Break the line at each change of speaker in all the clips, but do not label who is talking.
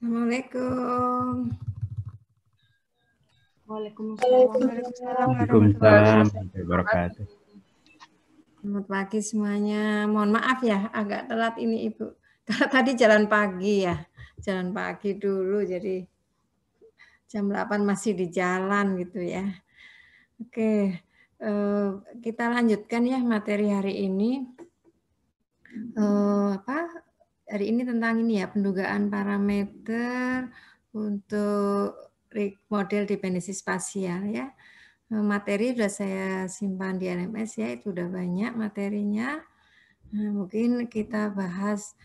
Assalamualaikum.
Waalaikumsalam.
Waalaikumsalam warahmatullahi wabarakatuh.
Selamat pagi semuanya. Mohon maaf ya, agak telat ini Ibu. Karena tadi jalan pagi ya. Jalan pagi dulu, jadi jam 8 masih di jalan gitu ya. Oke, kita lanjutkan ya materi hari ini. Hari ini tentang ini ya, pendugaan parameter untuk model dependensi spasial ya. Materi sudah saya simpan di LMS ya, itu udah banyak materinya. Nah, mungkin kita bahas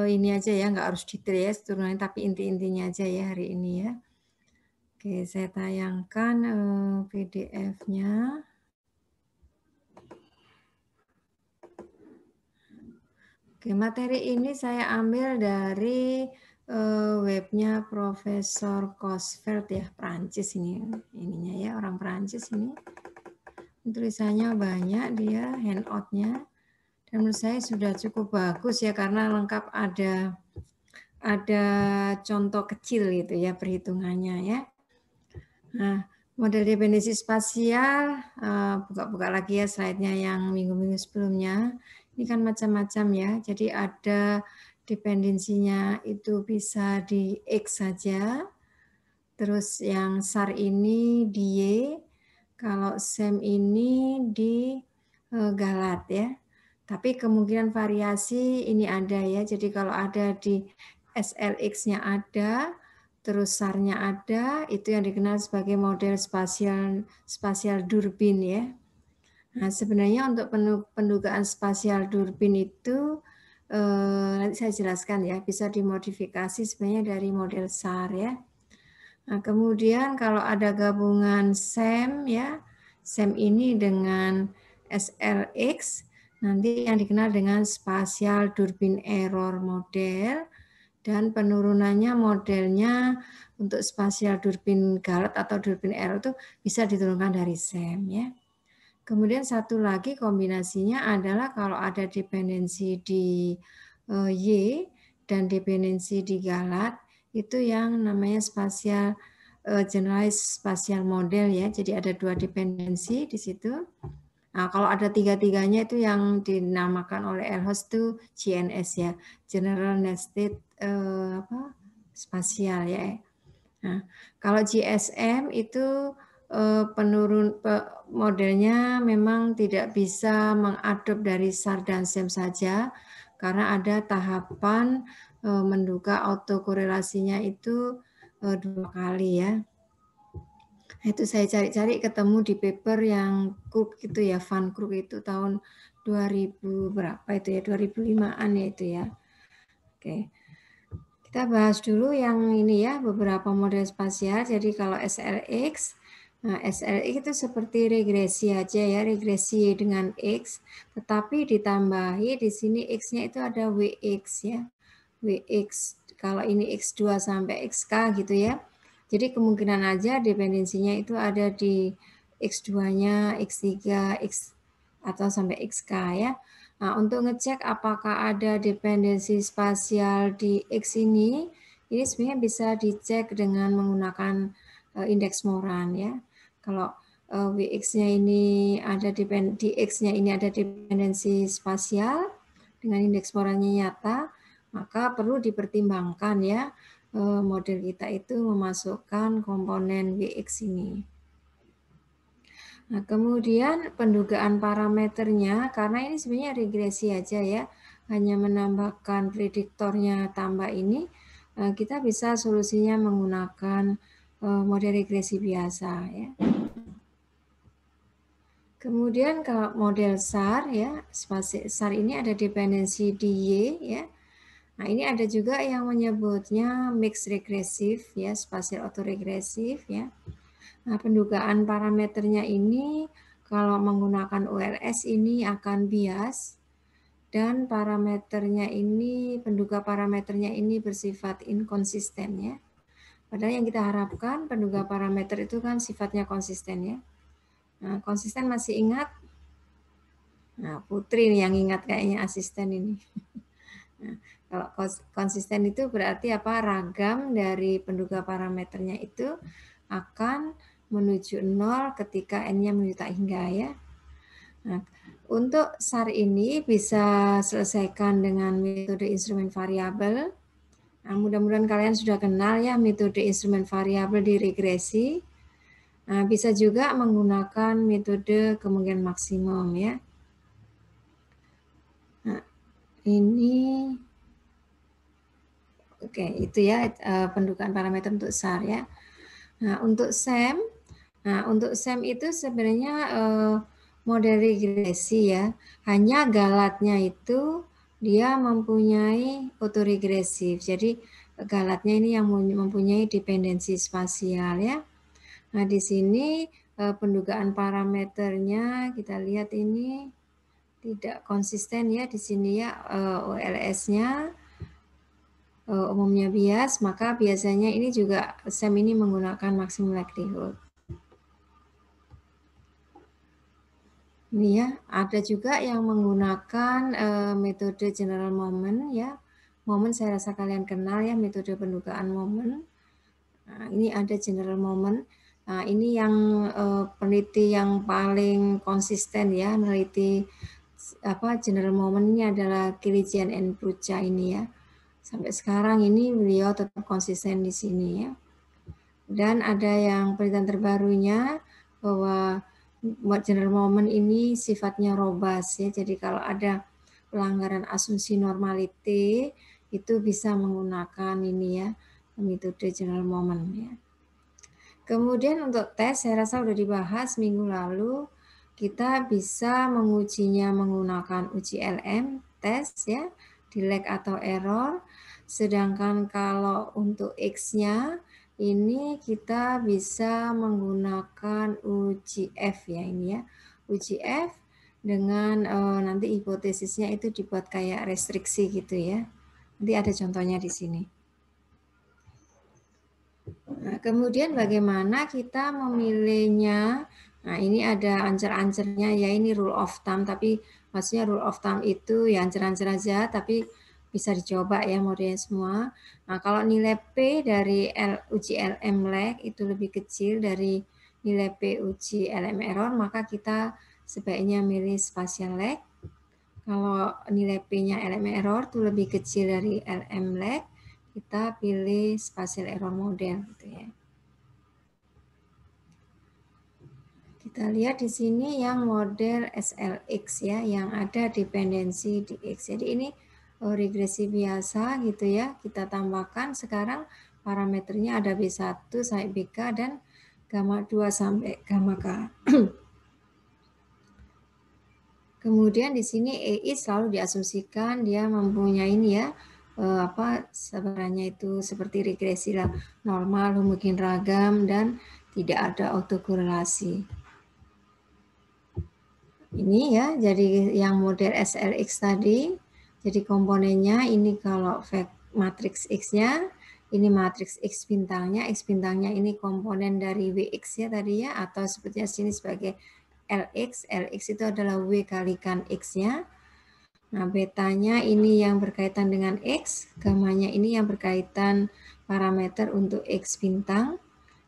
ini aja ya, nggak harus detail ya, turunannya, tapi inti-intinya aja ya hari ini ya. Oke, saya tayangkan PDF-nya. Oke, materi ini saya ambil dari webnya Profesor Kosveld ya, Prancis ininya ya, orang Prancis ini. Tulisannya banyak dia, handout-nya. Dan menurut saya sudah cukup bagus ya, karena lengkap ada contoh kecil gitu ya perhitungannya ya. Nah, model dependensi spasial, buka-buka lagi ya slide-nya yang minggu-minggu sebelumnya. Ini kan macam-macam ya, jadi ada dependensinya itu bisa di X saja, terus yang SAR ini di Y, kalau SEM ini di Galat ya. Tapi kemungkinan variasi ini ada ya, jadi kalau ada di SLX-nya ada, terus SAR-nya ada, itu yang dikenal sebagai model spasial Durbin ya. Nah, sebenarnya untuk pendugaan spasial Durbin itu nanti saya jelaskan ya, bisa dimodifikasi sebenarnya dari model SAR ya. Nah, kemudian kalau ada gabungan SEM ya, SEM ini dengan SLX, nanti yang dikenal dengan spasial Durbin error model, dan penurunannya modelnya untuk spasial Durbin Galat atau Durbin error itu bisa diturunkan dari SEM ya. Kemudian satu lagi kombinasinya adalah kalau ada dependensi di Y dan dependensi di Galat, itu yang namanya spasial generalized spatial model ya. Jadi ada dua dependensi di situ. Nah, kalau ada tiga-tiganya itu yang dinamakan oleh Elhouse itu GNS ya, General Nested spasial ya. Nah, kalau GSM itu modelnya memang tidak bisa mengadop dari SAR dan SEM saja, karena ada tahapan menduga autokorelasinya itu 2 kali ya. Itu saya cari-cari ketemu di paper yang Crook itu ya, Van Crook itu tahun 2000 berapa itu ya, 2005-an ya itu ya. Oke. Kita bahas dulu yang ini ya, beberapa model spasial. Jadi kalau SLX, nah SLX itu seperti regresi aja ya, regresi dengan X, tetapi ditambahi di sini X-nya itu ada WX ya. WX, kalau ini X2 sampai XK gitu ya. Jadi kemungkinan aja dependensinya itu ada di X2-nya, X3, X atau sampai XK ya. Nah, untuk ngecek apakah ada dependensi spasial di X ini sebenarnya bisa dicek dengan menggunakan indeks Moran ya. Kalau WX-nya ini ada di X-nya ini ada dependensi spasial dengan indeks Morannya nyata, maka perlu dipertimbangkan ya model kita itu memasukkan komponen WX ini. Nah, kemudian pendugaan parameternya, karena ini sebenarnya regresi aja ya, hanya menambahkan prediktornya tambah ini, kita bisa solusinya menggunakan model regresi biasa ya. Kemudian kalau model SAR ya, SAR ini ada dependensi di Y ya. Nah, ini ada juga yang menyebutnya mixed regresif ya, spasial autoregresif ya. Nah, pendugaan parameternya ini kalau menggunakan ULS ini akan bias, dan parameternya ini, penduga parameternya ini bersifat inkonsisten ya. Padahal yang kita harapkan penduga parameter itu kan sifatnya konsisten ya. Nah, konsisten masih ingat? Nah, Putri nih yang ingat kayaknya asisten ini. Nah, Kalau konsisten itu berarti apa? Ragam dari penduga parameternya itu akan menuju 0 ketika n-nya menuju tak hingga ya. Nah, untuk SAR ini bisa selesaikan dengan metode instrumen variabel. Nah, mudah-mudahan kalian sudah kenal ya metode instrumen variabel di regresi. Nah, bisa juga menggunakan metode kemungkinan maksimum ya. Nah, ini oke, itu ya pendugaan parameter untuk SAR ya. Nah, untuk SEM, itu sebenarnya model regresi ya. Hanya galatnya itu dia mempunyai otoregresif. Jadi galatnya ini yang mempunyai dependensi spasial ya. Nah, di sini pendugaan parameternya kita lihat ini tidak konsisten ya di sini ya OLS-nya umumnya bias, maka biasanya ini juga SEM ini menggunakan maximum likelihood. Ini ya, ada juga yang menggunakan metode general moment ya. Moment saya rasa kalian kenal ya, metode pendugaan moment. Nah, ini ada general moment. Nah, ini yang peneliti yang paling konsisten ya, meneliti general moment ini adalah Kilijian and Prucha ini ya. Sampai sekarang ini beliau tetap konsisten di sini ya. Dan ada yang penelitian terbarunya bahwa general moment ini sifatnya robust ya. Jadi kalau ada pelanggaran asumsi normality itu bisa menggunakan ini ya, metode general moment ya. Kemudian untuk tes saya rasa sudah dibahas minggu lalu. Kita bisa mengujinya menggunakan uji LM tes ya, delay atau error. Sedangkan kalau untuk X-nya ini kita bisa menggunakan uji F ya ini ya. Uji F dengan nanti hipotesisnya itu dibuat kayak restriksi gitu ya. Nanti ada contohnya di sini. Nah, kemudian bagaimana kita memilihnya? Nah, ini ada ancer-ancernya ya, ini rule of thumb, tapi maksudnya rule of thumb itu ya ancer-ancer aja, tapi bisa dicoba ya modelnya semua. Nah, kalau nilai P dari uji LM lag itu lebih kecil dari nilai P uji LM error, maka kita sebaiknya milih spatial lag. Kalau nilai P-nya LM error itu lebih kecil dari LM lag, kita pilih spatial error model gitu ya. Kita lihat di sini yang model SLX ya, yang ada dependensi di X. Jadi ini regresi biasa gitu ya. Kita tambahkan sekarang parameternya ada B1 sampai BK dan gamma 2 sampai gamma K. Kemudian di sini EI selalu diasumsikan dia mempunyai ini ya, sebenarnya itu seperti regresi lah, normal, homogen ragam, dan tidak ada autokorelasi. Ini ya, jadi yang model SLX tadi, jadi komponennya ini kalau matriks X-nya, ini matriks X bintangnya ini komponen dari WX ya tadi ya, atau sepertinya sini sebagai LX itu adalah W kalikan X-nya. Nah, betanya ini yang berkaitan dengan X, gamanya ini yang berkaitan parameter untuk X bintang.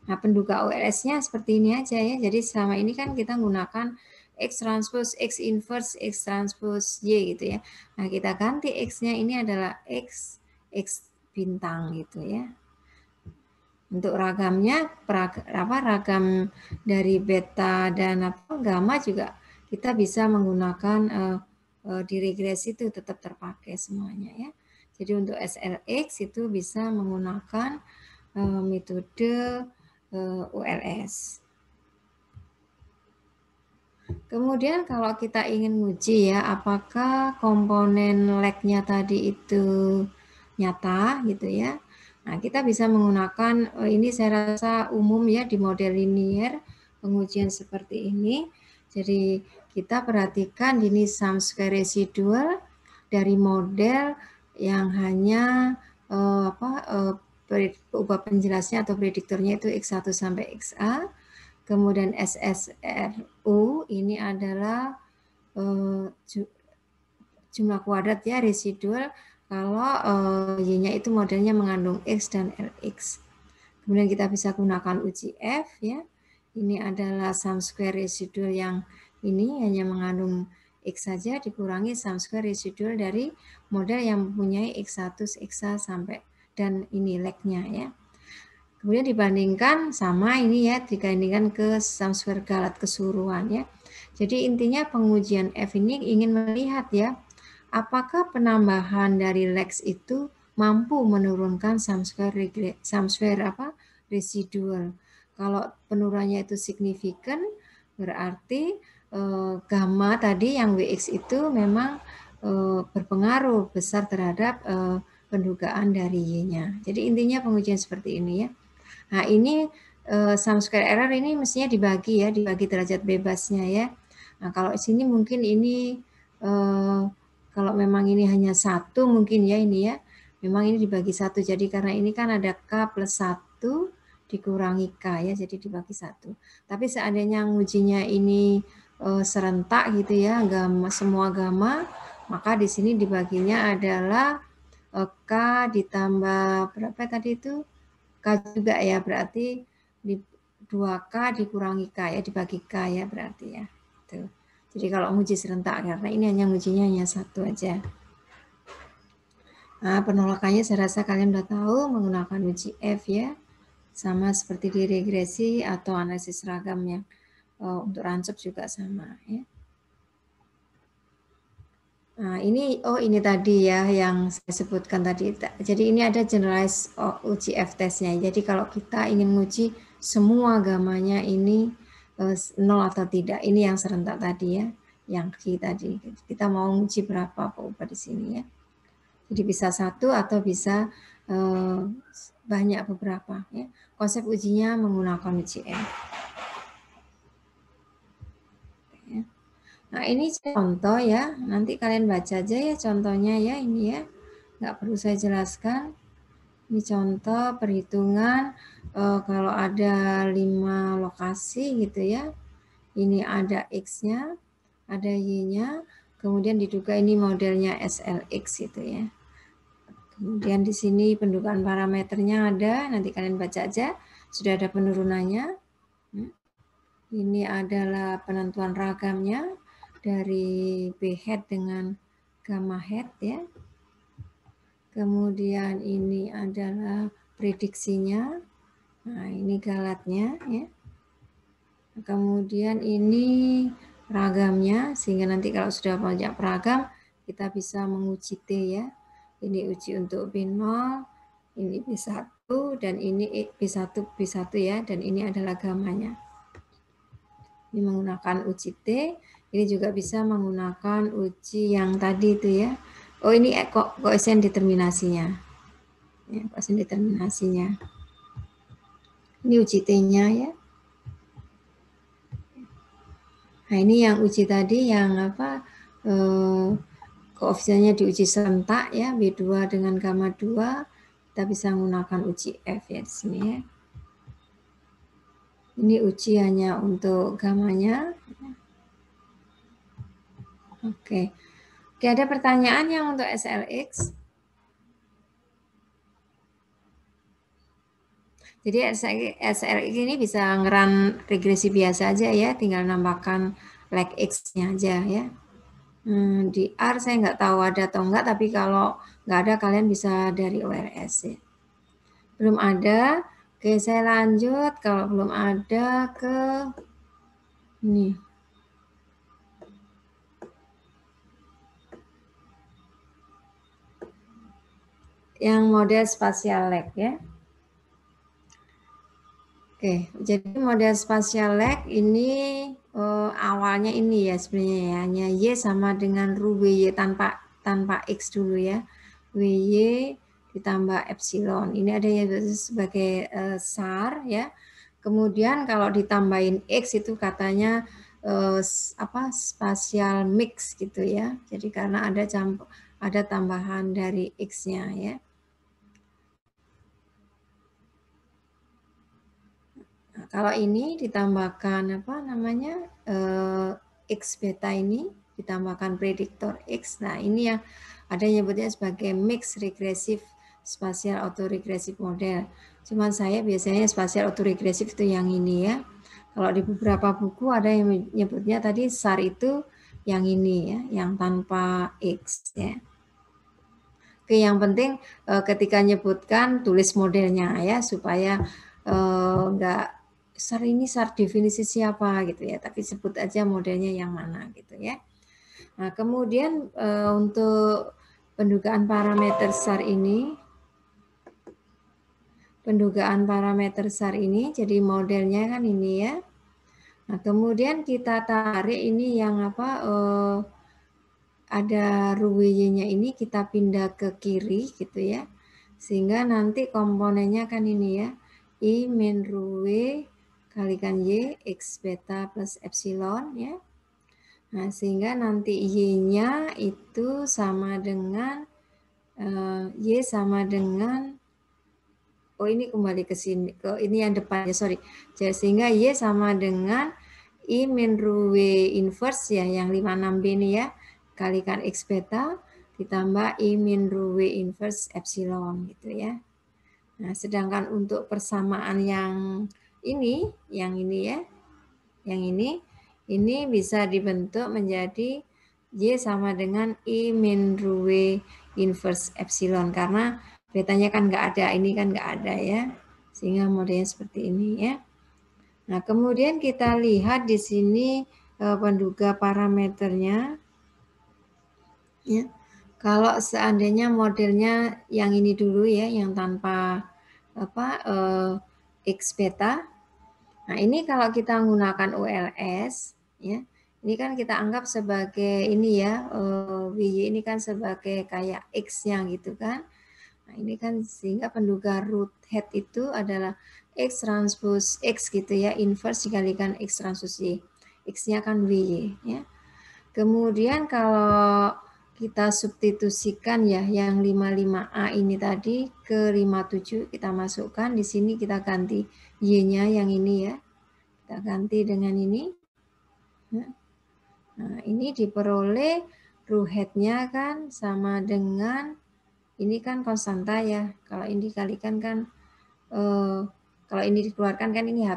Nah, penduga OLS-nya seperti ini aja ya, jadi selama ini kan kita menggunakan X transpose, X inverse, X transpose Y gitu ya. Nah, kita ganti X-nya ini adalah X bintang gitu ya. Untuk ragamnya, ragam dari beta dan gamma juga kita bisa menggunakan di regresi itu tetap terpakai semuanya ya. Jadi untuk SLX itu bisa menggunakan metode OLS. Kemudian kalau kita ingin uji ya, apakah komponen lag-nya tadi itu nyata gitu ya. Nah, kita bisa menggunakan, ini saya rasa umum ya di model linear, pengujian seperti ini. Jadi kita perhatikan ini sum square residual dari model yang hanya ubah penjelasnya atau prediktornya itu X1 sampai XA. Kemudian SSRU ini adalah jumlah kuadrat ya residual. kalau Y-nya itu modelnya mengandung X dan Lx. Kemudian kita bisa gunakan uji F ya. Ini adalah sum square residual yang ini hanya mengandung X saja dikurangi sum square residual dari model yang mempunyai X1, X sampai dan ini leg-nya ya. Kemudian dibandingkan sama ini ya, dibandingkan ke sum square Galat keseluruhan ya. Jadi intinya pengujian F ini ingin melihat ya, apakah penambahan dari lex itu mampu menurunkan sum square residual. Kalau penurunannya itu signifikan, berarti gamma tadi yang Wx itu memang berpengaruh besar terhadap pendugaan dari Y-nya. Jadi intinya pengujian seperti ini ya. Nah ini sum square error ini mestinya dibagi ya, dibagi derajat bebasnya ya. Nah kalau di sini mungkin ini kalau memang ini hanya satu mungkin ya ini ya, memang ini dibagi satu. Jadi karena ini kan ada K plus 1 dikurangi K ya, jadi dibagi satu. Tapi seandainya ngujinya ini serentak gitu ya, semua gamma, maka di sini dibaginya adalah K ditambah berapa tadi itu? K juga ya, berarti di 2K dikurangi K ya, dibagi K ya berarti ya. Tuh. Jadi kalau uji serentak, karena ini hanya ujinya hanya satu aja. Nah, penolakannya saya rasa kalian udah tahu menggunakan uji F ya. Sama seperti di regresi atau analisis seragam yang untuk rancep juga sama ya. Nah, ini ini tadi ya yang saya sebutkan tadi. Jadi ini ada generalized uji F testnya. Jadi kalau kita ingin menguji semua gamanya ini 0 atau tidak, ini yang serentak tadi ya, yang kita tadi. Kita mau uji berapa ubah di sini ya. Jadi bisa satu atau bisa banyak beberapa ya. Konsep ujinya menggunakan uji F. Nah ini contoh ya, nanti kalian baca aja ya contohnya ya ini ya, nggak perlu saya jelaskan. Ini contoh perhitungan kalau ada 5 lokasi gitu ya, ini ada X-nya, ada Y-nya, kemudian diduga ini modelnya SLX gitu ya. Kemudian di sini pendudukan parameternya ada, nanti kalian baca aja, sudah ada penurunannya. Ini adalah penentuan ragamnya dari B hat dengan gamma hat ya. Kemudian ini adalah prediksinya. Nah, ini galatnya ya. Kemudian ini ragamnya sehingga nanti kalau sudah banyak peragam kita bisa menguji T ya. Ini uji untuk B0, ini B1 dan ini B1 ya dan ini adalah gamanya. Ini menggunakan uji T, ini juga bisa menggunakan uji yang tadi itu ya. Oh ini koefisien determinasinya. Ya, koefisien determinasinya. Ini uji T-nya ya. Nah ini yang uji tadi yang apa koefisiennya diuji serentak ya, B2 dengan gamma 2. Kita bisa menggunakan uji F ya di sini ya. Ini uji hanya untuk gamanya. Oke, ada pertanyaan yang untuk SLX? Jadi SLX ini bisa ngeran regresi biasa aja ya, tinggal nambahkan leg X-nya aja ya. Di R saya nggak tahu ada atau enggak, tapi kalau nggak ada kalian bisa dari ORS ya. Belum ada, oke saya lanjut. Kalau belum ada ke ini. Yang model spasial leg ya. Oke, jadi model spasial leg ini awalnya ini ya sebenarnya ya, hanya Y sama dengan ru WY tanpa X dulu ya. WY ditambah epsilon. Ini ada yang sebagai SAR ya. Kemudian kalau ditambahin X itu katanya spasial mix gitu ya. Jadi karena ada tambahan dari X-nya ya. Kalau ini ditambahkan X beta ini ditambahkan prediktor X. Nah, ini yang ada yang nyebutnya sebagai mixed regressive spatial autoregressive model. Cuman saya biasanya spatial autoregressive itu yang ini ya. Kalau di beberapa buku ada yang menyebutnya tadi SAR itu yang ini ya, yang tanpa X ya. Oke, yang penting ketika nyebutkan tulis modelnya ya supaya enggak SAR ini SAR definisi siapa gitu ya, tapi sebut aja modelnya yang mana gitu ya. Nah, kemudian untuk pendugaan parameter SAR ini, jadi modelnya kan ini ya. Nah, kemudian kita tarik ini yang apa, ada ruwy-nya ini kita pindah ke kiri gitu ya. Sehingga nanti komponennya kan ini ya, I min ruwy kalikan Y X beta plus epsilon ya. Nah, sehingga nanti Y-nya itu sama dengan Y sama dengan, oh ini kembali ke sini, ke ini yang depannya, sorry. Jadi, sehingga Y sama dengan I min ruwy inverse ya, yang 56B ini ya, kalikan X beta ditambah I min ruwy inverse epsilon gitu ya. Nah, sedangkan untuk persamaan yang ini ya, yang ini bisa dibentuk menjadi Y sama dengan I min ruwy inverse epsilon, karena betanya kan nggak ada, ini kan nggak ada ya, sehingga modelnya seperti ini ya. Nah, kemudian kita lihat di sini penduga parameternya ya. Kalau seandainya modelnya yang ini dulu ya, yang tanpa apa X beta. Nah, ini kalau kita menggunakan ULS ya, ini kan kita anggap sebagai ini ya, WY ini kan sebagai kayak X-nya gitu kan. Nah, ini kan sehingga penduga root head itu adalah X transpose X gitu ya, inverse dikalikan X transpose Y. X-nya kan WY ya. Kemudian kalau kita substitusikan ya yang 55A ini tadi ke 57 kita masukkan di sini, kita ganti Y-nya yang ini ya. Kita ganti dengan ini. Nah, ini diperoleh root head-nya kan sama dengan ini kan konstanta ya. Kalau ini dikalikan kan kalau ini dikeluarkan kan ini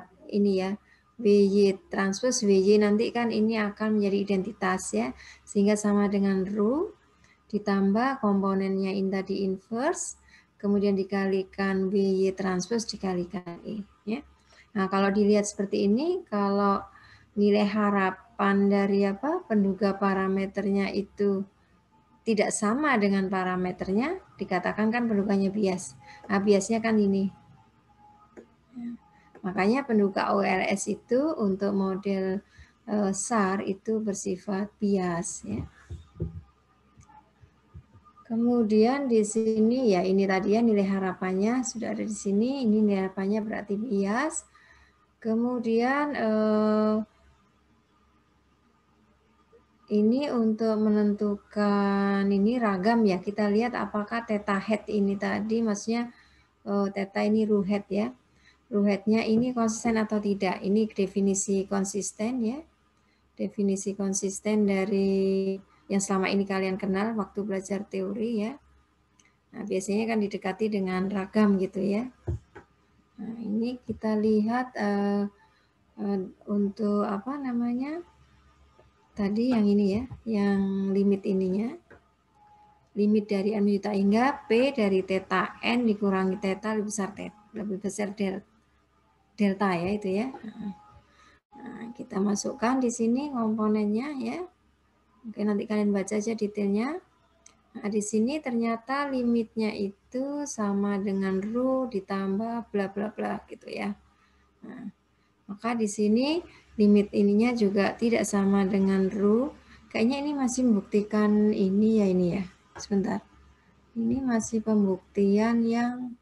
ya. WY transpose WY nanti kan ini akan menjadi identitas ya, sehingga sama dengan ru ditambah komponennya ini tadi inverse, kemudian dikalikan WY transpose dikalikan E ya. Nah, kalau dilihat seperti ini, kalau nilai harapan dari penduga parameternya itu tidak sama dengan parameternya, dikatakan kan penduganya bias. Nah, biasnya kan ini. Makanya penduga OLS itu untuk model SAR itu bersifat bias ya. Kemudian di sini ya ini tadi ya nilai harapannya sudah ada di sini, ini nilai harapannya berarti bias. Kemudian ini untuk menentukan ini ragam ya, kita lihat apakah theta head ini tadi, maksudnya theta ini root head ya. Root head-nya ini konsisten atau tidak. Ini definisi konsisten ya. Definisi konsisten dari yang selama ini kalian kenal waktu belajar teori ya. Nah, biasanya kan didekati dengan ragam gitu ya. Nah, ini kita lihat untuk apa namanya? Tadi yang ini ya, yang limit ininya. Limit dari n juta hingga P dari theta n dikurangi theta lebih besar delta ya itu ya. Nah, kita masukkan di sini komponennya ya. Oke, nanti kalian baca aja detailnya. Nah, di sini ternyata limitnya itu sama dengan ru ditambah bla bla bla gitu ya. Nah, maka di sini limit ininya juga tidak sama dengan ru. Kayaknya ini masih membuktikan ini ya, ini ya. Sebentar. Ini masih pembuktian yang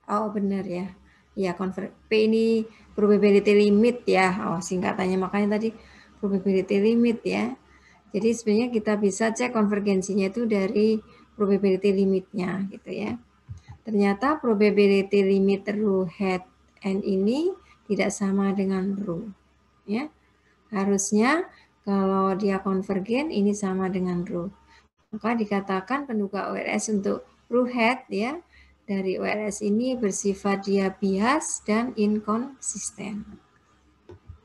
oh benar ya. Ya, P ini probability limit ya. Oh, singkatannya makanya tadi probability limit ya. Jadi sebenarnya kita bisa cek konvergensinya itu dari probability limitnya gitu ya. Ternyata probability limit root head n ini tidak sama dengan ru ya. Harusnya Kalau dia konvergen, ini sama dengan rho. Maka dikatakan penduga OLS untuk rho hat ya, dari OLS ini bersifat dia bias dan inkonsisten.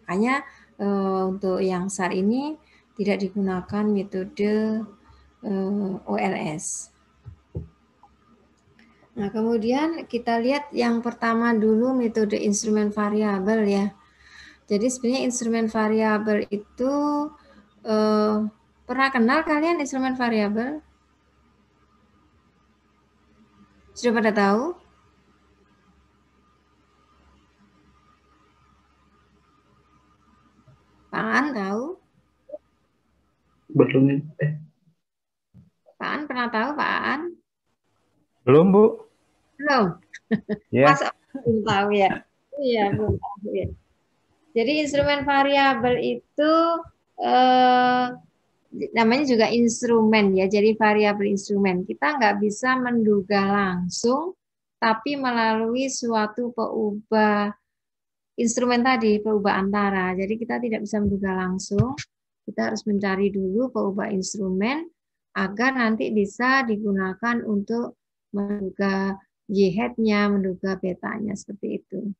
Makanya untuk yang SAR ini tidak digunakan metode OLS. Nah, kemudian kita lihat yang pertama dulu metode instrumen variabel ya. Jadi sebenarnya instrumen variabel itu pernah kenal kalian instrumen variabel? Sudah pada tahu? Pak An tahu?
Belum.
Pak An pernah tahu Pak An?
Belum, Bu.
Belum.
Ya.
Masa belum tahu ya? Iya, belum tahu ya. Jadi instrumen variabel itu namanya juga instrumen ya, jadi variabel instrumen. Kita nggak bisa menduga langsung, tapi melalui suatu peubah instrumen tadi, peubah antara. Jadi kita tidak bisa menduga langsung, kita harus mencari dulu peubah instrumen agar nanti bisa digunakan untuk menduga Y-hat-nya, menduga betanya, seperti itu.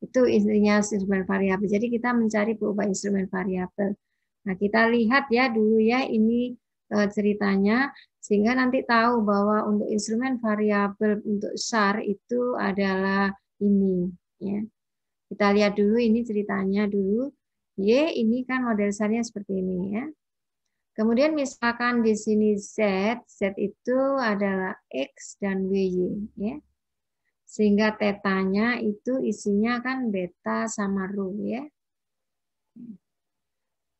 Itu intinya instrumen variabel. Jadi kita mencari peubah instrumen variabel. Nah, kita lihat ya dulu ya ini ceritanya sehingga nanti tahu bahwa untuk instrumen variabel untuk SAR itu adalah ini ya. Kita lihat dulu ini ceritanya dulu. Y ini kan model SAR-nya seperti ini ya. Kemudian misalkan di sini Z, Z itu adalah X dan WY ya. Sehingga tetanya itu isinya kan beta sama rho ya.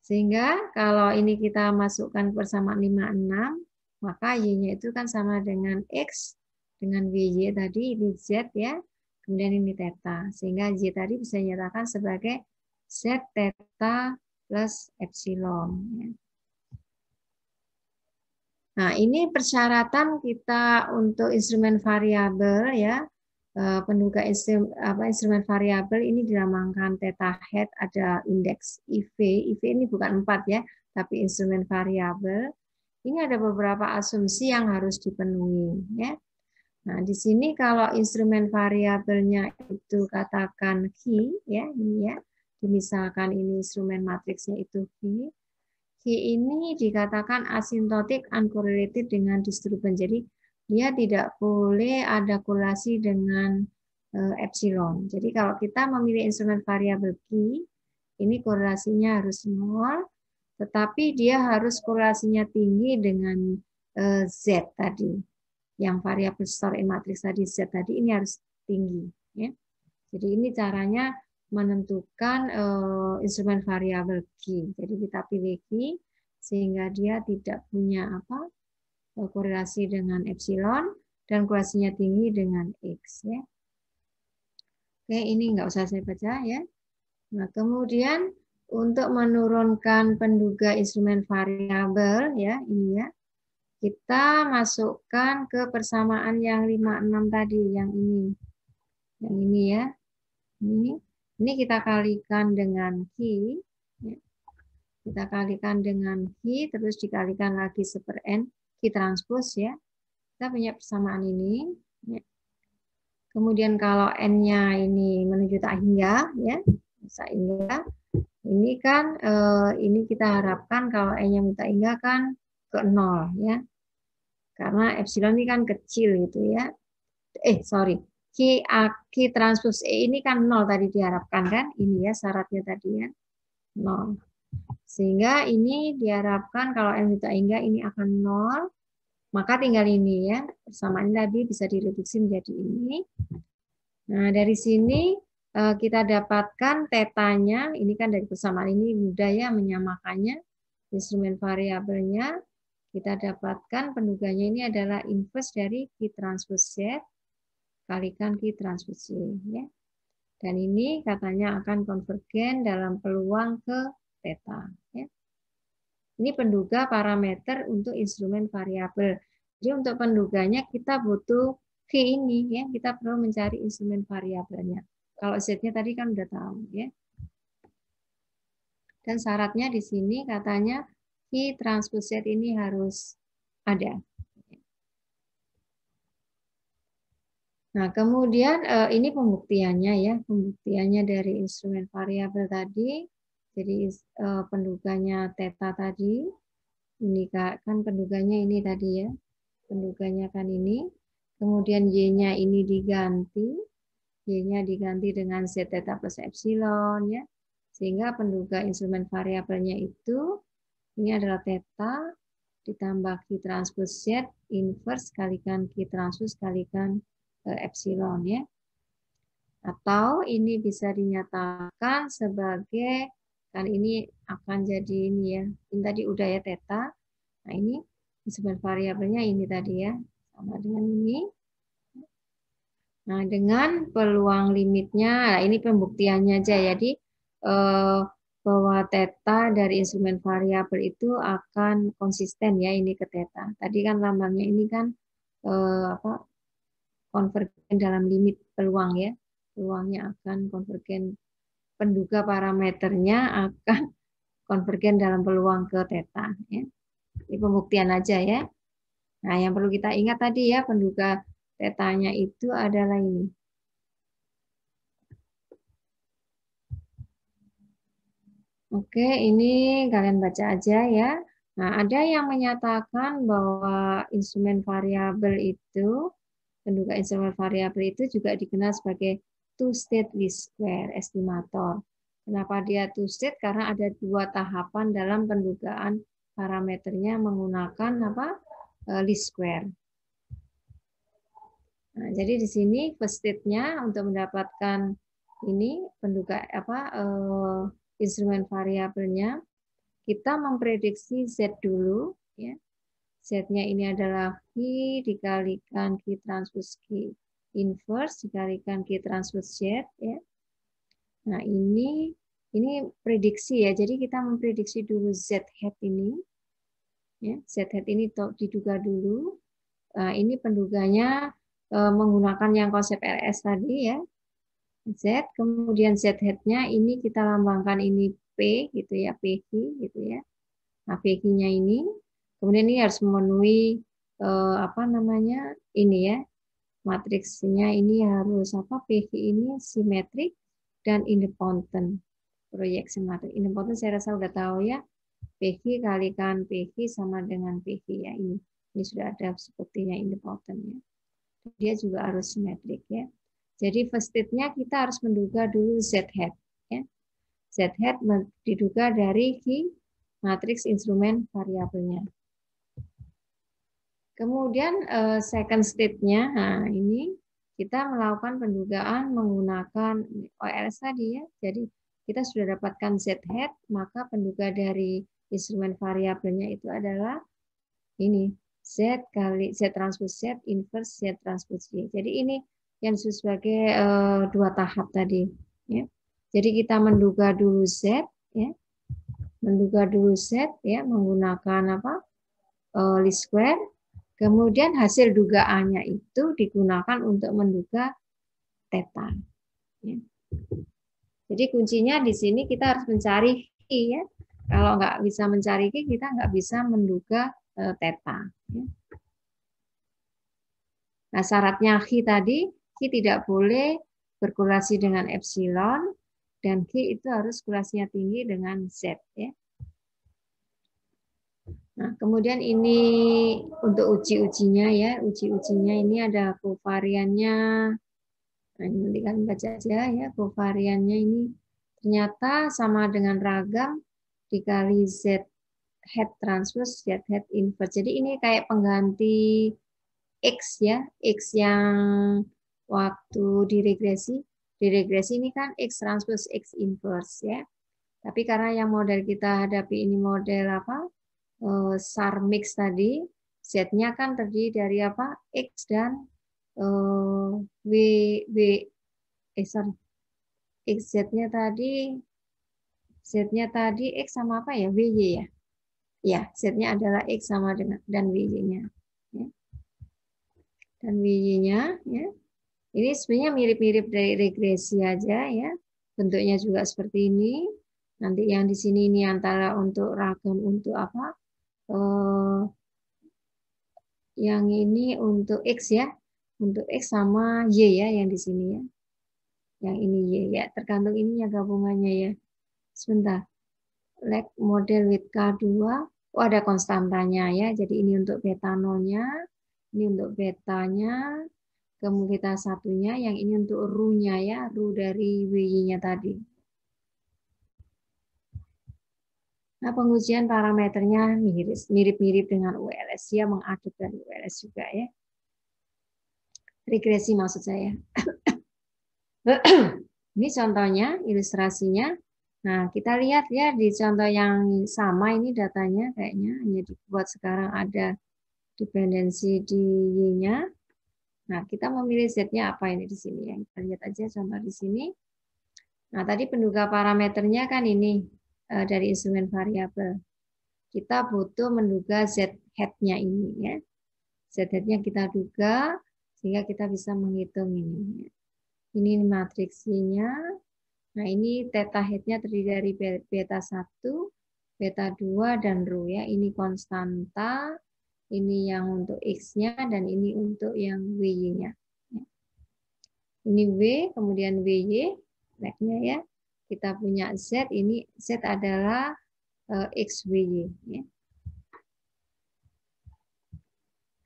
Sehingga kalau ini kita masukkan persamaan 56, maka Y-nya itu kan sama dengan X dengan WY tadi, ini Z ya, kemudian ini teta. Sehingga Y tadi bisa dinyatakan sebagai Z teta plus epsilon. Nah, ini persyaratan kita untuk instrumen variabel ya. Penduga instrumen variabel ini dilambangkan theta hat, ada indeks IV. IV ini bukan 4 ya, tapi instrumen variabel. Ini ada beberapa asumsi yang harus dipenuhi ya. Nah, di sini kalau instrumen variabelnya itu katakan Q ya, ini ya. Misalkan ini instrumen matriksnya itu Q. Q ini dikatakan asintotik uncorrelated dengan disturban. Jadi dia tidak boleh ada korelasi dengan epsilon. Jadi kalau kita memilih instrumen variabel Q, ini korelasinya harus 0, tetapi dia harus korelasinya tinggi dengan Z tadi. Yang variabel store in matrix tadi, Z tadi, ini harus tinggi. Ya. Jadi ini caranya menentukan instrumen variabel Q. Jadi kita pilih Q sehingga dia tidak punya korelasi dengan epsilon dan korelasinya tinggi dengan X ya. Oke, ini nggak usah saya baca ya. Nah, kemudian untuk menurunkan penduga instrumen variabel ya, ini ya. Kita masukkan ke persamaan yang 56 tadi, yang ini. Yang ini ya. Ini kita kalikan dengan Q. Ya. Kita kalikan dengan Q, terus dikalikan lagi seper N, Q transpose ya. Kita punya persamaan ini. Ya. Kemudian kalau N-nya ini menuju tak hingga, ya, tak hingga, ini kan, ini kita harapkan kalau N-nya tak hingga kan ke 0, ya. Karena epsilon ini kan kecil gitu ya. Sorry. Q transpose E ini kan 0 tadi diharapkan kan, ini ya syaratnya tadi ya, 0. Sehingga ini diharapkan kalau N tak hingga ini akan 0, maka tinggal ini ya, persamaan tadi bisa direduksi menjadi ini. Nah, dari sini kita dapatkan tetanya, ini kan dari persamaan ini mudah ya menyamakannya, instrumen variabelnya, kita dapatkan penduganya ini adalah inverse dari Q transpose Z, kalikan Q transpose Y. Ya. Dan ini katanya akan konvergen dalam peluang ke theta. Ya. Ini penduga parameter untuk instrumen variabel. Jadi untuk penduganya kita butuh Q ini ya, kita perlu mencari instrumen variabelnya. Kalau Z-nya tadi kan udah tahu ya. Dan syaratnya di sini katanya key transpose Z ini harus ada. Nah, kemudian ini pembuktiannya ya, pembuktiannya dari instrumen variabel tadi. Jadi penduganya theta tadi, ini kan penduganya ini tadi ya, penduganya kan ini. Kemudian Y-nya ini diganti, Y-nya diganti dengan Z theta plus epsilon ya. Sehingga penduga instrumen variabelnya itu ini adalah theta ditambah Q transpose Z inverse kalikan Q transpose kalikan epsilon ya. Atau ini bisa dinyatakan sebagai, kan ini akan jadi ini ya. Ini tadi udah ya theta. Nah, ini instrumen variabelnya ini tadi ya. Sama dengan ini. Nah, dengan peluang limitnya, nah ini pembuktiannya aja. Jadi bahwa theta dari instrumen variabel itu akan konsisten ya ini ke theta. Tadi kan lambangnya ini kan konvergen dalam limit peluang ya. Peluangnya akan konvergen, penduga parameternya akan konvergen dalam peluang ke theta ya. Ini pembuktian aja ya. Nah, yang perlu kita ingat tadi ya, penduga tetanya itu adalah ini. Oke, ini kalian baca aja ya. Nah, ada yang menyatakan bahwa instrumen variabel itu, penduga instrumen variabel itu juga dikenal sebagai two-state least square estimator. Kenapa dia two-state? Karena ada dua tahapan dalam pendugaan parameternya menggunakan apa? Least square. Nah, jadi di sini first state-nya untuk mendapatkan ini penduga instrumen variabelnya, kita memprediksi Z dulu ya. Z-nya ini adalah Q dikalikan Q transpose Q inverse dikalikan Q transpose Z ya. Nah, ini prediksi ya. Jadi kita memprediksi dulu Z hat ini. Ya, Z hat ini diduga dulu. Nah, ini penduganya menggunakan yang konsep RS tadi ya. Z, kemudian Z hat-nya ini kita lambangkan ini P gitu ya, PQ gitu ya. Nah, PQ-nya ini, kemudian ini harus memenuhi ini ya, matriksnya ini harus PQ ini simetrik dan independent. Proyeksi matrik independent saya rasa udah tahu ya, PQ kalikan PQ sama dengan PQ ya, ini sudah ada sepertinya independent ya. Dia juga harus simetrik ya. Jadi first state-nya kita harus menduga dulu Z hat. Ya. Z hat diduga dari Q matriks instrumen variabelnya. Kemudian second state-nya, nah ini kita melakukan pendugaan menggunakan OLS tadi ya. Jadi kita sudah dapatkan Z hat, maka penduga dari instrumen variabelnya itu adalah ini Z kali Z transpose Z inverse Z transpose Y. Jadi ini yang disebut sebagai dua tahap tadi ya. Jadi kita menduga dulu Z ya. Menduga dulu Z ya menggunakan least square. Kemudian hasil dugaannya itu digunakan untuk menduga theta ya. Jadi kuncinya di sini kita harus mencari Q ya. Kalau nggak bisa mencari Q, kita nggak bisa menduga theta ya. Nah, syaratnya Q tadi, Q tidak boleh berkorelasi dengan epsilon, dan Q itu harus korelasinya tinggi dengan Z. Ya. Nah, kemudian ini untuk uji-ujinya ya, uji-ujinya ini ada kovariannya. Nah, ini nanti kalian baca aja ya, kovariannya ini ternyata sama dengan ragam dikali Z hat transpose, Z hat inverse. Jadi ini kayak pengganti X ya, X yang waktu diregresi ini kan X transpose X inverse ya. Tapi karena yang model kita hadapi ini model SAR mix tadi, Z-nya kan terdiri dari X dan Z-nya tadi X sama apa ya? WY ya. Ya, Z-nya adalah X sama dengan dan WY-nya. Ya. Dan WY-nya ya. Ini sebenarnya mirip-mirip dari regresi aja ya. Bentuknya juga seperti ini. Nanti yang di sini ini antara untuk ragam untuk apa? Yang ini untuk X ya. Untuk X sama Y ya yang di sini ya. Yang ini Y ya. Tergantung ininya gabungannya ya. Sebentar. Leg model with K2. Oh ada konstantanya ya. Jadi ini untuk beta nolnya. Ini untuk betanya. Kemudian beta satunya. Yang ini untuk ru-nya ya. Ru dari WY-nya tadi. Nah, pengujian parameternya mirip-mirip dengan ULS. Dia mengadop dari ULS juga ya. Regresi maksud saya. Ini contohnya, ilustrasinya. Nah, kita lihat ya di contoh yang sama ini datanya kayaknya hanya dibuat sekarang ada dependensi di Y-nya. Nah, kita memilih Z-nya apa ini di sini ya. Kita lihat aja contoh di sini. Nah, tadi penduga parameternya kan ini dari instrumen variabel. Kita butuh menduga Z-head-nya ini ya. Z-head-nya kita duga sehingga kita bisa menghitung ini. Ini matriksinya. Nah, ini theta head-nya terdiri dari beta 1, beta 2, dan rho ya. Ini konstanta, ini yang untuk X-nya, dan ini untuk yang WY-nya. Ini W, kemudian WY, leg-nya ya. Kita punya Z, ini Z adalah XWY. Ya.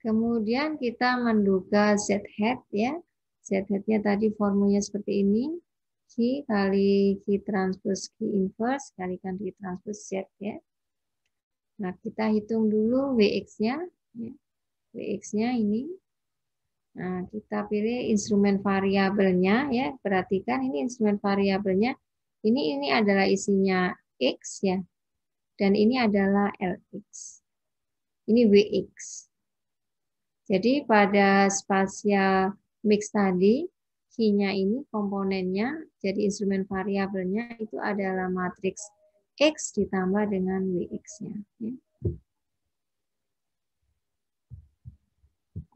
Kemudian kita menduga Z-head ya. Z-head-nya tadi formulanya seperti ini. Q kali Q transpose Q inverse kalikan Q transpose Z ya. Nah, kita hitung dulu Wx-nya. Ya. Wx-nya ini. Nah, kita pilih instrumen variabelnya ya. Perhatikan ini instrumen variabelnya. Ini adalah isinya X ya. Dan ini adalah Lx. Ini Wx. Jadi pada spasial mix tadi, Q-nya ini komponennya, jadi instrumen variabelnya itu adalah matriks X ditambah dengan Wx-nya.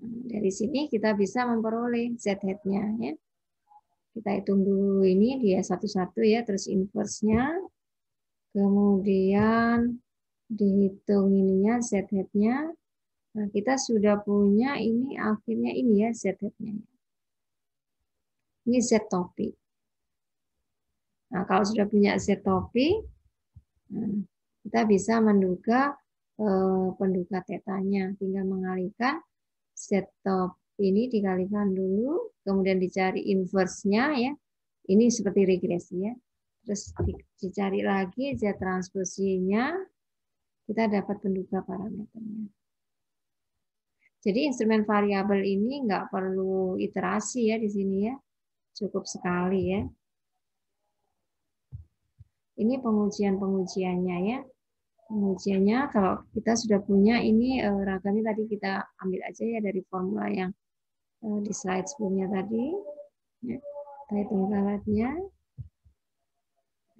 Dari sini kita bisa memperoleh Z-head-nya. Ya. Kita hitung dulu ini dia satu-satu ya, terus inverse-nya. Kemudian dihitung ininya Z-head-nya. Nah, kita sudah punya ini akhirnya ini ya Z-head-nya. Ini Z topi. Nah, kalau sudah punya Z topi, kita bisa menduga penduga tetanya. Tinggal mengalihkan Z top ini dikalikan dulu, kemudian dicari inverse-nya ya. Ini seperti regresi ya. Terus dicari lagi Z transposnya, kita dapat penduga parameternya. Jadi instrumen variabel ini nggak perlu iterasi ya di sini ya. Cukup sekali ya. Ini pengujiannya ya. Pengujiannya kalau kita sudah punya ini ragamnya tadi kita ambil aja ya dari formula yang di slide sebelumnya tadi. Ya, kita hitung galatnya.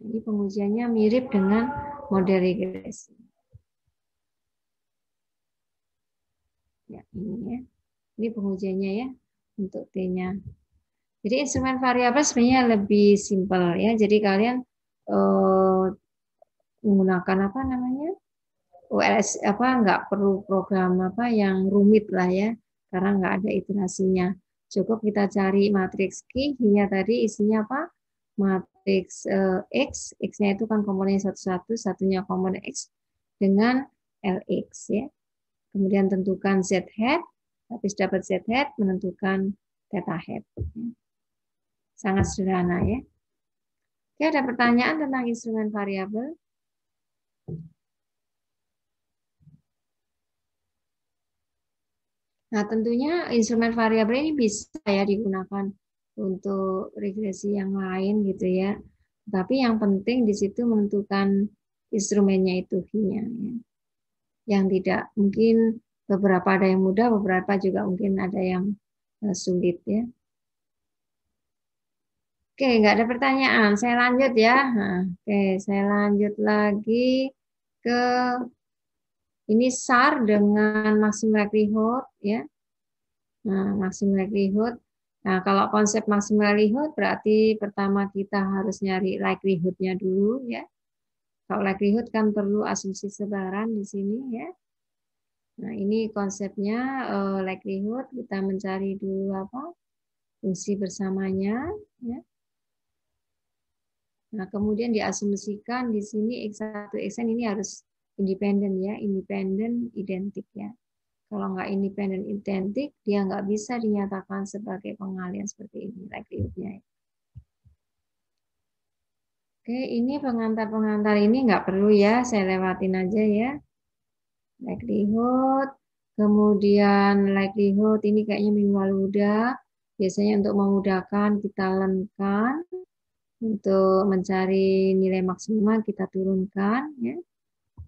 Ini pengujiannya mirip dengan model regresi. Ya, ini ya. Ini pengujiannya ya untuk T-nya. Jadi instrumen variabel sebenarnya lebih simpel ya. Jadi kalian menggunakan apa namanya? ULS apa nggak perlu program apa yang rumit lah ya. Karena nggak ada iterasinya. Cukup kita cari matriks Q, nya tadi isinya apa? Matriks X, X-nya itu kan komponen satu-satu, satunya komponen X dengan LX ya. Kemudian tentukan Z-head, habis dapat Z-head, menentukan theta head. Sangat sederhana ya. Oke, ada pertanyaan tentang instrumen variabel? Nah, tentunya instrumen variabel ini bisa ya digunakan untuk regresi yang lain gitu ya. Tapi yang penting di situ menentukan instrumennya itu Q-nya. Ya. Yang tidak mungkin beberapa ada yang mudah, beberapa juga mungkin ada yang sulit ya. Oke, nggak ada pertanyaan. Saya lanjut ya. Nah, oke, saya lanjut lagi ke ini SAR dengan maximum likelihood ya. Nah, maximum likelihood. Nah, kalau konsep maximum likelihood berarti pertama kita harus nyari likelihood-nya dulu ya. Kalau likelihood kan perlu asumsi sebaran di sini ya. Nah, ini konsepnya likelihood, kita mencari dulu apa? Fungsi bersamanya ya. Nah, kemudian diasumsikan di sini X1, Xn ini harus independen ya, independen identik ya. Kalau nggak independen identik, dia nggak bisa dinyatakan sebagai pengalian seperti ini likelihood-nya. Oke, ini pengantar-pengantar ini nggak perlu ya, saya lewatin aja ya. Likelihood, kemudian likelihood ini kayaknya minggu lalu udah. Biasanya untuk memudahkan kita lenkan, untuk mencari nilai maksimal kita turunkan ya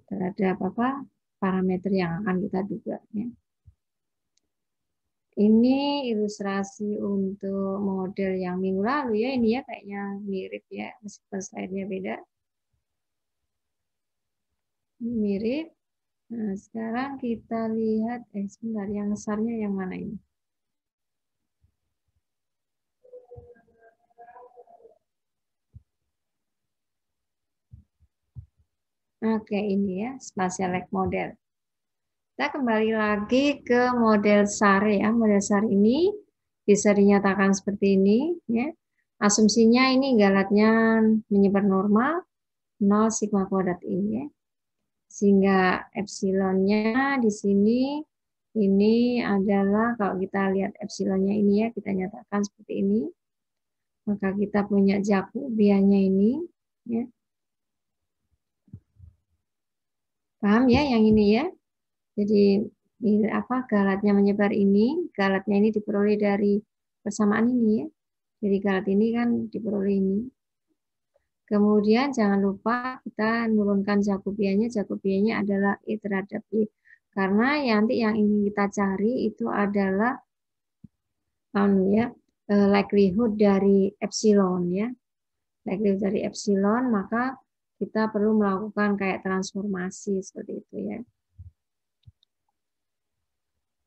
terhadap apa parameter yang akan kita duga ya. Ini ilustrasi untuk model yang minggu lalu ya, ini ya kayaknya mirip ya meskipun slide-nya beda. Ini mirip. Nah, sekarang kita lihat sebentar yang besarnya yang mana ini? Oke, ini ya, spatial lag model. Kita kembali lagi ke model SAR ya. Model SAR ini bisa dinyatakan seperti ini ya. Asumsinya ini galatnya menyebar normal 0 sigma kuadrat I ya. Sehingga epsilonnya di sini ini adalah kalau kita lihat epsilonnya ini ya, kita nyatakan seperti ini. Maka kita punya Jacobiannya ini ya. Paham ya yang ini ya? Jadi apa galatnya menyebar ini, galatnya ini diperoleh dari persamaan ini ya. Jadi galat ini kan diperoleh ini. Kemudian jangan lupa kita nurunkan Jacobiannya. Jacobiannya adalah I terhadap I. Karena nanti yang ingin kita cari itu adalah likelihood dari epsilon ya. Likelihood dari epsilon, maka kita perlu melakukan kayak transformasi seperti itu ya.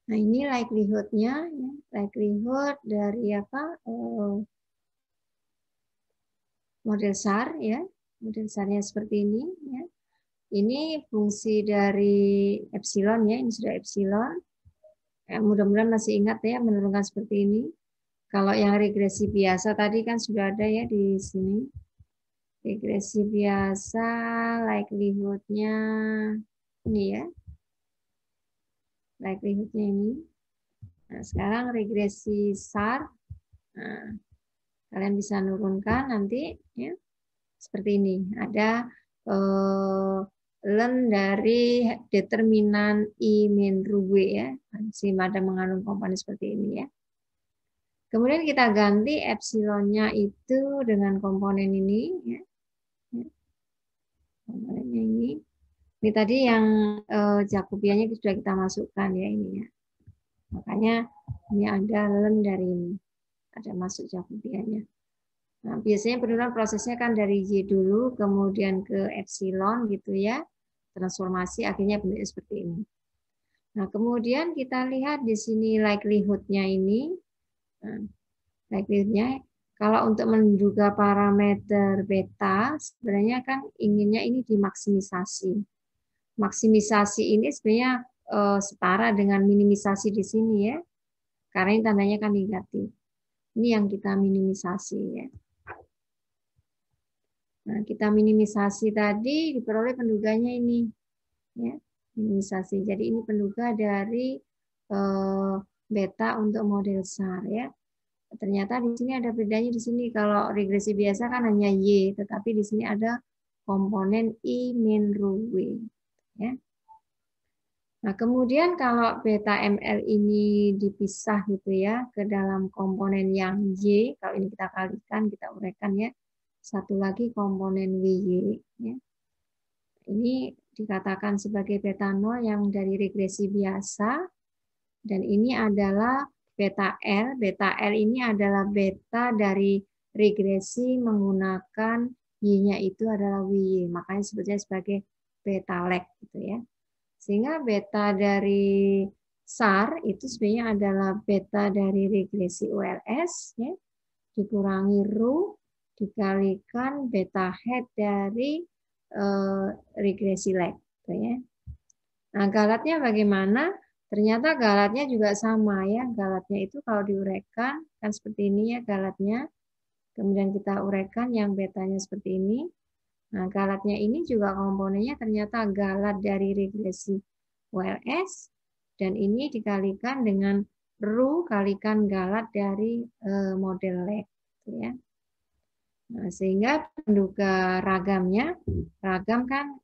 Nah, ini likelihood-nya, ya. Likelihood dari apa? Model SAR ya. Model SAR-nya seperti ini ya. Ini fungsi dari epsilon ya, ini sudah epsilon. Mudah-mudahan masih ingat ya menurunkan seperti ini. Kalau yang regresi biasa tadi kan sudah ada ya di sini. Regresi biasa likelihood-nya ini ya. Likelihood-nya ini. Nah, sekarang regresi SAR. Nah, kalian bisa nurunkan nanti ya. Seperti ini. Ada len dari determinan I min ru W ya. Sehingga ada mengandung komponen seperti ini ya. Kemudian kita ganti epsilonnya itu dengan komponen ini ya. Komponennya ini. Ini tadi yang Jacobiannya sudah kita masukkan ya ini ya. Makanya ini ada len dari ini. Ada masuk Jacobiannya. Nah, biasanya penurunan prosesnya kan dari Y dulu, kemudian ke epsilon gitu ya. Transformasi akhirnya bentuknya seperti ini. Nah, kemudian kita lihat di sini likelihood-nya ini. Nah, likelihood-nya, kalau untuk menduga parameter beta, sebenarnya kan inginnya ini dimaksimisasi. Maksimisasi ini sebenarnya setara dengan minimisasi di sini ya. Karena ini tandanya kan negatif. Ini yang kita minimisasi ya. Nah, kita minimisasi tadi diperoleh penduganya ini. Ya, minimisasi. Jadi ini penduga dari beta untuk model SAR ya. Ternyata di sini ada bedanya di sini. Kalau regresi biasa kan hanya Y, tetapi di sini ada komponen I min ru W. Ya. Nah, kemudian kalau beta ML ini dipisah gitu ya ke dalam komponen yang Y, kalau ini kita kalikan, kita uraikan ya. Satu lagi komponen WY. Ya. Ini dikatakan sebagai beta 0 yang dari regresi biasa. Dan ini adalah beta L. Beta L ini adalah beta dari regresi menggunakan Y-nya itu adalah WY. Makanya sebetulnya sebagai beta lag gitu ya. Sehingga beta dari SAR itu sebenarnya adalah beta dari regresi ULS ya, dikurangi ru dikalikan beta head dari regresi lag. Gitu ya. Nah, galatnya bagaimana? Ternyata galatnya juga sama ya. Galatnya itu kalau diuraikan kan seperti ini ya galatnya. Kemudian kita uraikan yang betanya seperti ini. Nah, galatnya ini juga komponennya ternyata galat dari regresi OLS dan ini dikalikan dengan Ru kalikan galat dari model lag. Gitu ya. Nah, sehingga penduga ragamnya, ragam kan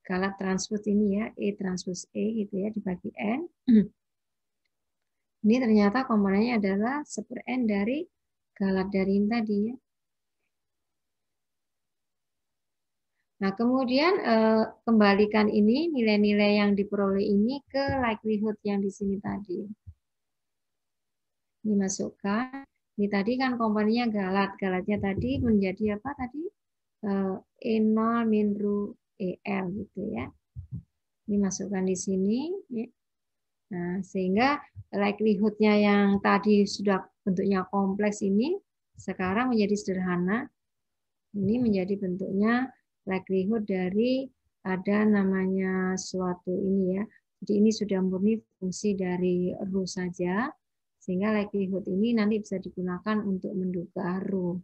galat transpose ini ya, E transpose E gitu ya dibagi N. Ini ternyata komponennya adalah 1/N dari galat dari ini tadi ya. Nah, kemudian kembalikan ini nilai-nilai yang diperoleh ini ke likelihood yang di sini tadi. Ini masukkan. Ini tadi kan komponennya galat. Galatnya tadi menjadi apa tadi? E0 min Ru EL gitu ya. Ini masukkan di sini. Ya. Nah, sehingga likelihood-nya yang tadi sudah bentuknya kompleks ini sekarang menjadi sederhana. Ini menjadi bentuknya likelihood dari ada namanya suatu ini ya. Jadi ini sudah murni fungsi dari Ru saja. Sehingga likelihood ini nanti bisa digunakan untuk menduga Ru.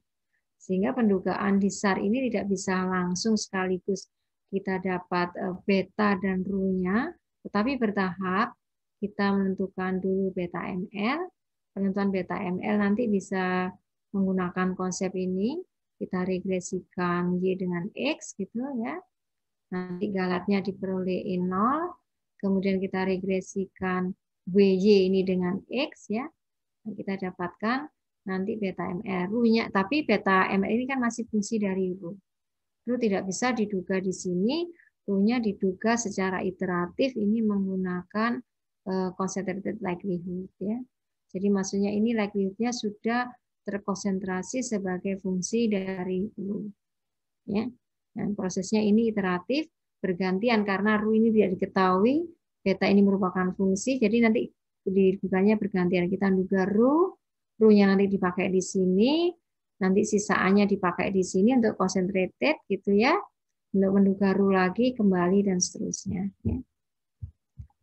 Sehingga pendugaan di SAR ini tidak bisa langsung sekaligus kita dapat beta dan Ru-nya, tetapi bertahap kita menentukan dulu beta ML. Penentuan beta ML nanti bisa menggunakan konsep ini, kita regresikan Y dengan X gitu ya. Nanti galatnya diperoleh E0, kemudian kita regresikan WY ini dengan X ya. Kita dapatkan nanti beta ML Ru-nya, tapi beta ML ini kan masih fungsi dari Ru. Ru tidak bisa diduga di sini, Ru-nya diduga secara iteratif ini menggunakan concentrated likelihood ya. Jadi maksudnya ini likelihood-nya sudah terkonsentrasi sebagai fungsi dari Ru. Ya. Dan prosesnya ini iteratif bergantian karena Ru ini tidak diketahui, beta ini merupakan fungsi, jadi nanti diduganya bergantian. Kita duga Ru-nya nanti dipakai di sini, nanti sisaannya dipakai di sini untuk concentrated gitu ya, untuk menduga Ru lagi kembali dan seterusnya. Ya.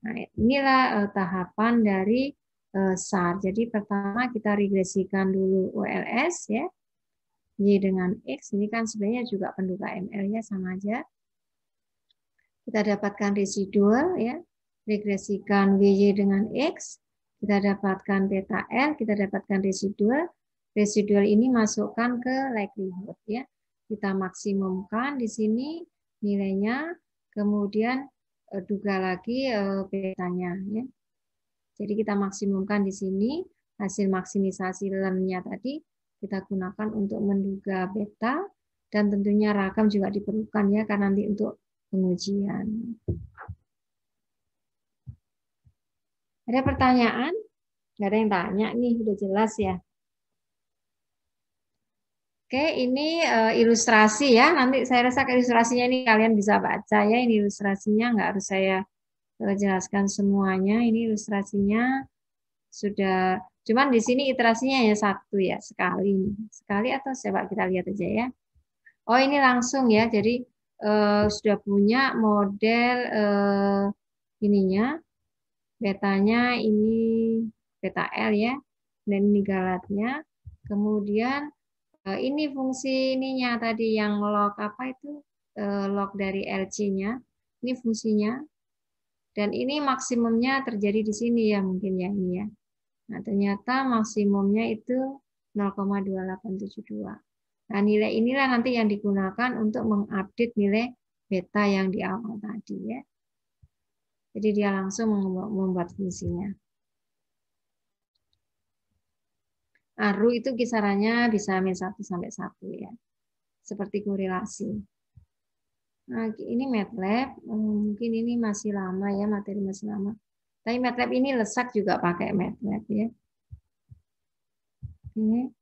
Nah, inilah tahapan dari SAR. Jadi pertama kita regresikan dulu OLS ya. Y dengan X ini kan sebenarnya juga penduga ML ya sama aja. Kita dapatkan residual ya. Regresikan WY dengan X, kita dapatkan beta L, kita dapatkan residual. Residual ini masukkan ke likelihood ya. Kita maksimumkan di sini nilainya, kemudian duga lagi betanya ya. Jadi kita maksimumkan di sini hasil maksimisasi learn-nya tadi kita gunakan untuk menduga beta dan tentunya ragam juga diperlukan ya karena nanti untuk pengujian. Ada pertanyaan? Nggak ada yang tanya nih, udah jelas ya. Oke, ini ilustrasi ya. Nanti saya rasa ilustrasinya ini kalian bisa baca ya. Ini ilustrasinya, nggak harus saya jelaskan semuanya. Ini ilustrasinya sudah, cuman di sini iterasinya hanya satu ya, sekali. Sekali atau coba kita lihat aja ya. Oh ini langsung ya, jadi sudah punya model ininya. Betanya ini beta L ya, dan ini galatnya. Kemudian ini fungsi ininya tadi yang log apa itu log dari LC-nya. Ini fungsinya. Dan ini maksimumnya terjadi di sini ya mungkin ya ini ya. Nah ternyata maksimumnya itu 0,2872. Nah nilai inilah nanti yang digunakan untuk mengupdate nilai beta yang di awal tadi ya. Jadi dia langsung membuat fungsinya. Nah, Ru itu kisarannya bisa min 1 sampai 1 ya. Seperti korelasi. Nah, ini MATLAB. Mungkin ini masih lama ya, materi masih lama. Tapi MATLAB ini lesak juga pakai MATLAB ya. Oke.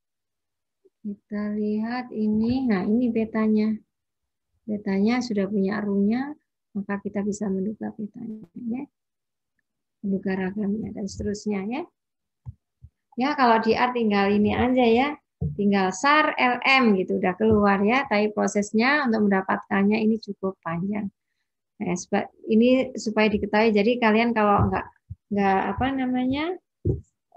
Kita lihat ini. Nah, ini betanya. Betanya sudah punya Ru-nya. Maka kita bisa menduga betanya ya. Menduga ragamnya dan seterusnya ya. Ya kalau di R tinggal ini aja ya. Tinggal SAR, LM gitu udah keluar ya, tapi prosesnya untuk mendapatkannya ini cukup panjang. Nah, ini supaya diketahui. Jadi kalian kalau nggak apa namanya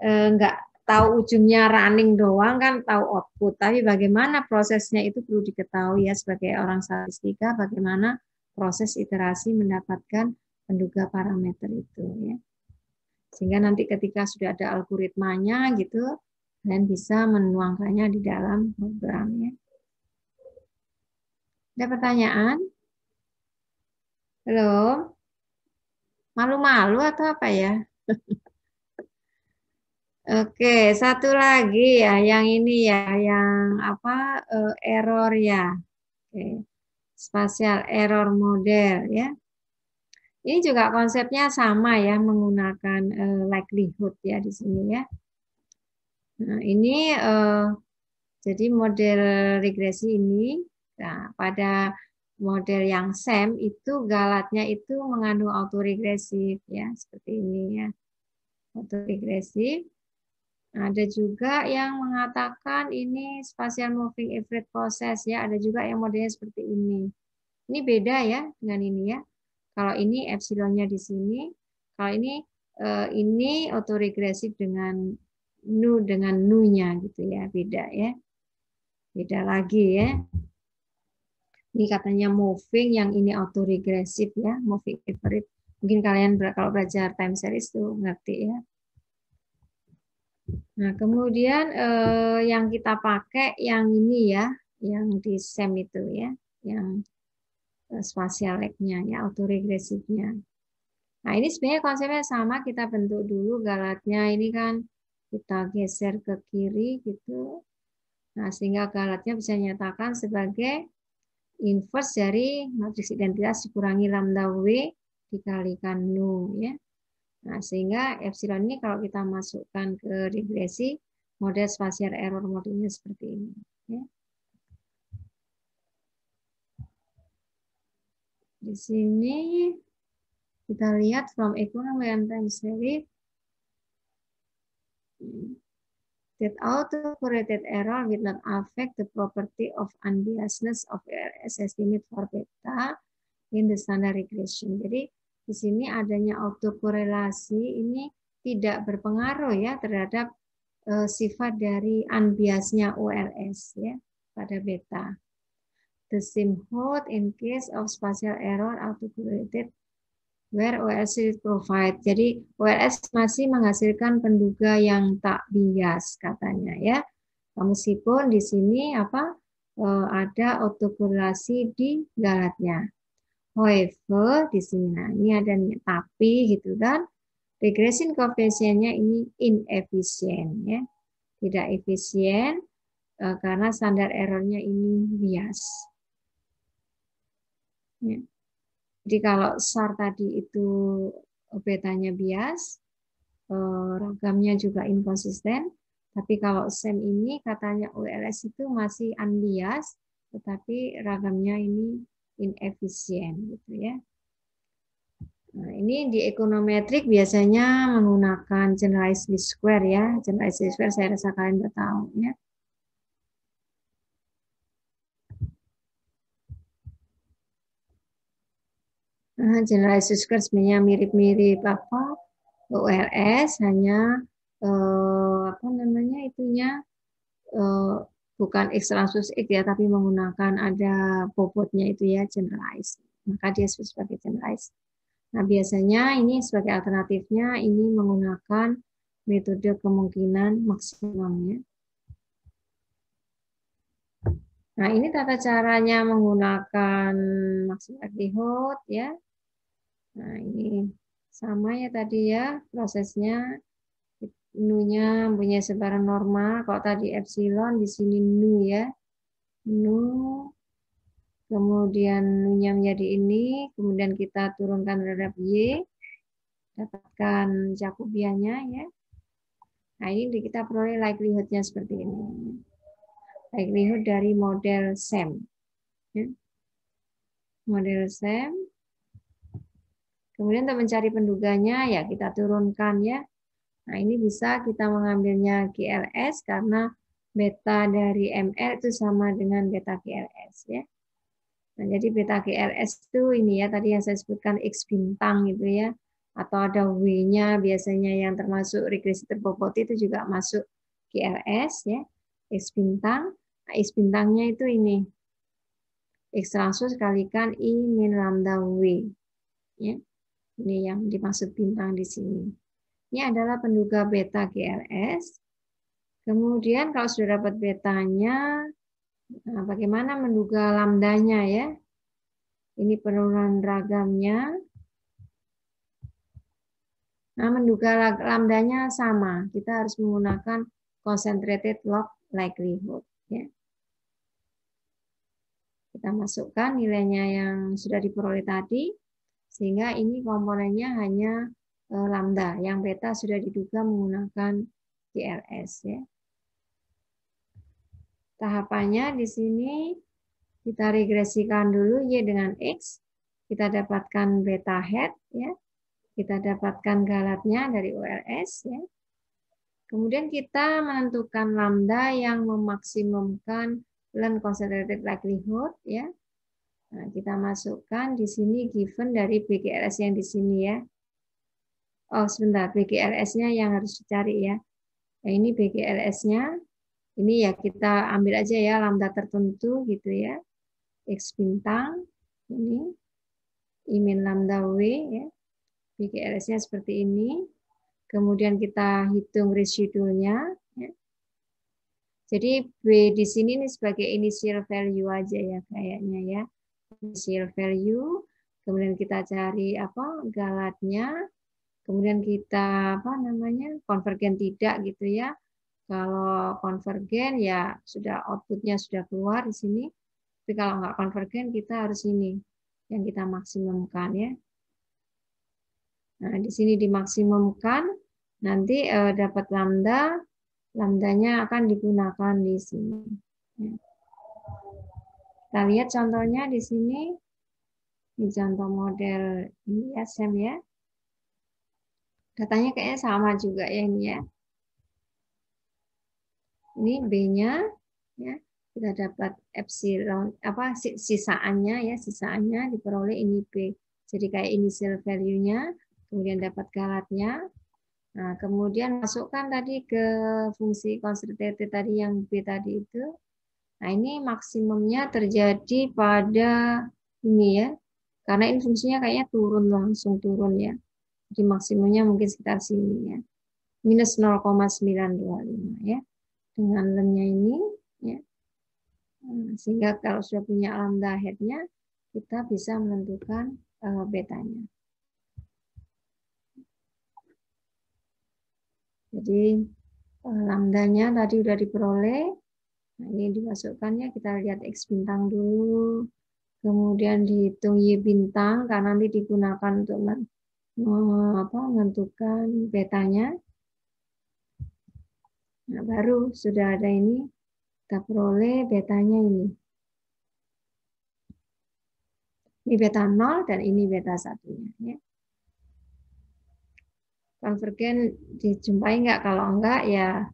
nggak tahu ujungnya running doang kan tahu output, tapi bagaimana prosesnya itu perlu diketahui ya sebagai orang statistika, bagaimana proses iterasi mendapatkan penduga parameter itu ya. Sehingga nanti ketika sudah ada algoritmanya gitu, kalian bisa menuangkannya di dalam program ya. Ada pertanyaan? Belum? Malu-malu atau apa ya? Oke, satu lagi ya, yang ini ya, yang apa error ya. Oke. Spatial error model ya. Ini juga konsepnya sama ya, menggunakan likelihood ya di sini ya. Nah, ini jadi model regresi ini, nah, pada model yang SEM itu galatnya itu mengandung autoregresif ya, seperti ini ya. Autoregresif. Ada juga yang mengatakan ini spatial moving average process ya, ada juga yang modelnya seperti ini. Ini beda ya dengan ini ya. Kalau ini epsilonnya di sini, kalau ini autoregresif dengan nu-nya gitu ya, beda ya. Beda lagi ya. Ini katanya moving, yang ini autoregresif ya, moving average. Mungkin kalian kalau belajar time series tuh ngerti ya. Nah, kemudian yang kita pakai yang ini ya, yang di SEM itu ya, yang spatial lag-nya ya, autoregresifnya. Nah, ini sebenarnya konsepnya sama, kita bentuk dulu galatnya, ini kan kita geser ke kiri gitu. Nah, sehingga galatnya bisa dinyatakan sebagai inverse dari matriks identitas dikurangi lambda W dikalikan nu ya. Nah, sehingga epsilon ini kalau kita masukkan ke regresi, model spatial error modelnya seperti ini. Ya. Di sini kita lihat from economy and time series that autocorrelated error will not affect the property of unbiasedness of RS estimate for beta in the standard regression. Jadi di sini adanya autokorelasi ini tidak berpengaruh ya terhadap sifat dari unbiasnya OLS ya pada beta. The same hold in case of spatial error autocorrelated where OLS is provide. Jadi OLS masih menghasilkan penduga yang tak bias katanya ya. Meskipun di sini ada autokorelasi di galatnya. However, di sini nah ini ada tapi gitu kan. Regression koefisiennya ini inefisien ya. Tidak efisien karena standar errornya ini bias. Ya. Jadi kalau SAR tadi itu betanya bias, ragamnya juga inkonsisten. Tapi kalau SEM ini katanya OLS itu masih unbiased, tetapi ragamnya ini inefisien gitu ya. Nah, ini di ekonometrik biasanya menggunakan generalized least square ya. Generalized least square saya rasa kalian udah tahu ya. Nah, generalized least square sebenarnya mirip-mirip OLS, hanya bukan X transpose X ya, tapi menggunakan ada bobotnya itu ya, generalized. Maka dia disebut sebagai generalized. Nah, biasanya ini sebagai alternatifnya ini menggunakan metode kemungkinan maksimumnya. Nah, ini tata caranya menggunakan maksimal likelihood ya. Nah, ini sama ya tadi ya prosesnya. Nu-nya punya sebaran normal. Kalau tadi epsilon, di sini nu ya. Nu, kemudian nu-nya menjadi ini, kemudian kita turunkan terhadap Y, dapatkan Jacobiannya ya. Nah, ini kita peroleh likelihood-nya seperti ini. Likelihood dari model SEM. Ya. Model SEM. Kemudian untuk mencari penduganya, ya kita turunkan ya. Nah, ini bisa kita mengambilnya GLS karena beta dari ML itu sama dengan beta GLS ya. Nah, jadi beta GLS itu ini ya tadi yang saya sebutkan X bintang gitu ya. Atau ada W-nya biasanya yang termasuk regresi terbobot itu juga masuk GLS ya. X bintang. Nah, X bintangnya itu ini. X transpose kalikan I min lambda W. Ya. Ini yang dimaksud bintang di sini. Ini adalah penduga beta GLS. Kemudian kalau sudah dapat betanya, nah bagaimana menduga lambdanya ya? Ini penurunan ragamnya. Nah, menduga lambdanya sama. Kita harus menggunakan concentrated log likelihood. Ya. Kita masukkan nilainya yang sudah diperoleh tadi, sehingga ini komponennya hanya lambda. Yang beta sudah diduga menggunakan GLS. Ya. Tahapannya di sini kita regresikan dulu Y dengan X. Kita dapatkan beta hat. Ya. Kita dapatkan galatnya dari OLS. Ya. Kemudian kita menentukan lambda yang memaksimumkan learn concentrated likelihood. Ya. Nah, kita masukkan di sini given dari BGLS yang di sini ya. Oh, sebentar, BGLS-nya yang harus dicari ya. Nah, ini BGLS-nya. Ini ya kita ambil aja ya lambda tertentu gitu ya. X bintang. Ini. I min lambda W ya. BGLS-nya seperti ini. Kemudian kita hitung residualnya. Ya. Jadi B di sini ini sebagai initial value aja ya kayaknya ya. Initial value. Kemudian kita cari apa galatnya. Kemudian kita apa namanya konvergen tidak gitu ya. Kalau konvergen ya sudah outputnya sudah keluar di sini. Tapi kalau nggak konvergen kita harus ini yang kita maksimumkan ya. Nah di sini dimaksimumkan nanti dapat lambda, lambdanya akan digunakan di sini. Ya. Kita lihat contohnya di sini. Ini contoh model ini ya Sam ya. Datanya kayaknya sama juga ya ini ya. Ini B-nya ya. Kita dapat epsilon apa sisaannya ya, sisaannya diperoleh ini B. Jadi kayak initial value-nya, kemudian dapat galatnya. Nah, kemudian masukkan tadi ke fungsi concentrated tadi yang B tadi itu. Nah, ini maksimumnya terjadi pada ini ya. Karena ini fungsinya kayaknya turun langsung turun ya. Jadi maksimumnya mungkin sekitar sini ya. Minus 0,925 ya. Dengan lemnya ini ya. Sehingga kalau sudah punya lambda head-nya, kita bisa menentukan betanya. Jadi lambdanya tadi sudah diperoleh. Nah, ini dimasukkannya, kita lihat X bintang dulu. Kemudian dihitung Y bintang, karena nanti digunakan untuk menentukan betanya. Nah, baru sudah ada ini, kita peroleh betanya ini. Ini beta 0 dan ini beta 1-nya. Ya. Konvergen dijumpai nggak? Kalau enggak ya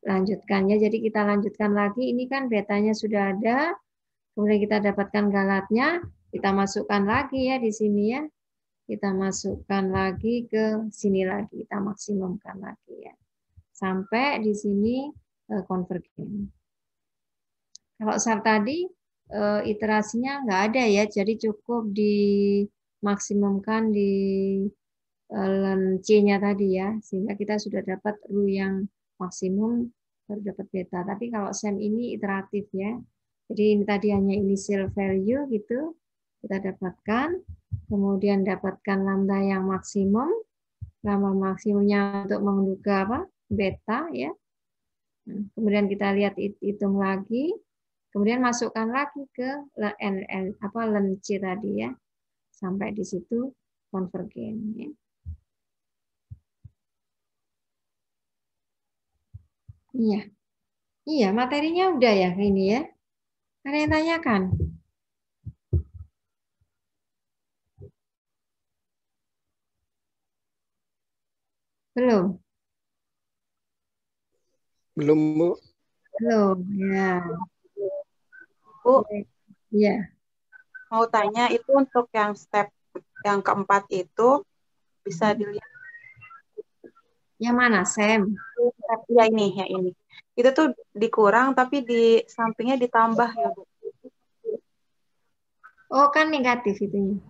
lanjutkan ya. Jadi kita lanjutkan lagi. Ini kan betanya sudah ada. Kemudian kita dapatkan galatnya. Kita masukkan lagi ya di sini ya. Kita masukkan lagi ke sini lagi. Kita maksimumkan lagi ya. Sampai di sini konvergen. Kalau SAR tadi iterasinya nggak ada ya. Jadi cukup dimaksimumkan di C-nya tadi ya, sehingga kita sudah dapat RU yang maksimum baru dapat beta. Tapi kalau SEM ini iteratif ya, jadi ini tadi hanya initial value gitu, kita dapatkan, kemudian dapatkan lambda yang maksimum, lambda maksimumnya untuk menduga apa beta ya. Nah, kemudian kita lihat hitung lagi, kemudian masukkan lagi ke len C tadi ya, sampai di situ konvergen ya. Iya, iya materinya udah ya ini ya. Ada yang tanyakan? Belum?
Belum, Bu.
Halo, ya.
Bu,
Ya.
mau tanya itu untuk yang step yang keempat itu bisa dilihat.
Yang mana, Sam?
Ya ini, ya ini. Itu tuh dikurang tapi di sampingnya ditambah ya, Bu.
Oh, kan negatif itunya.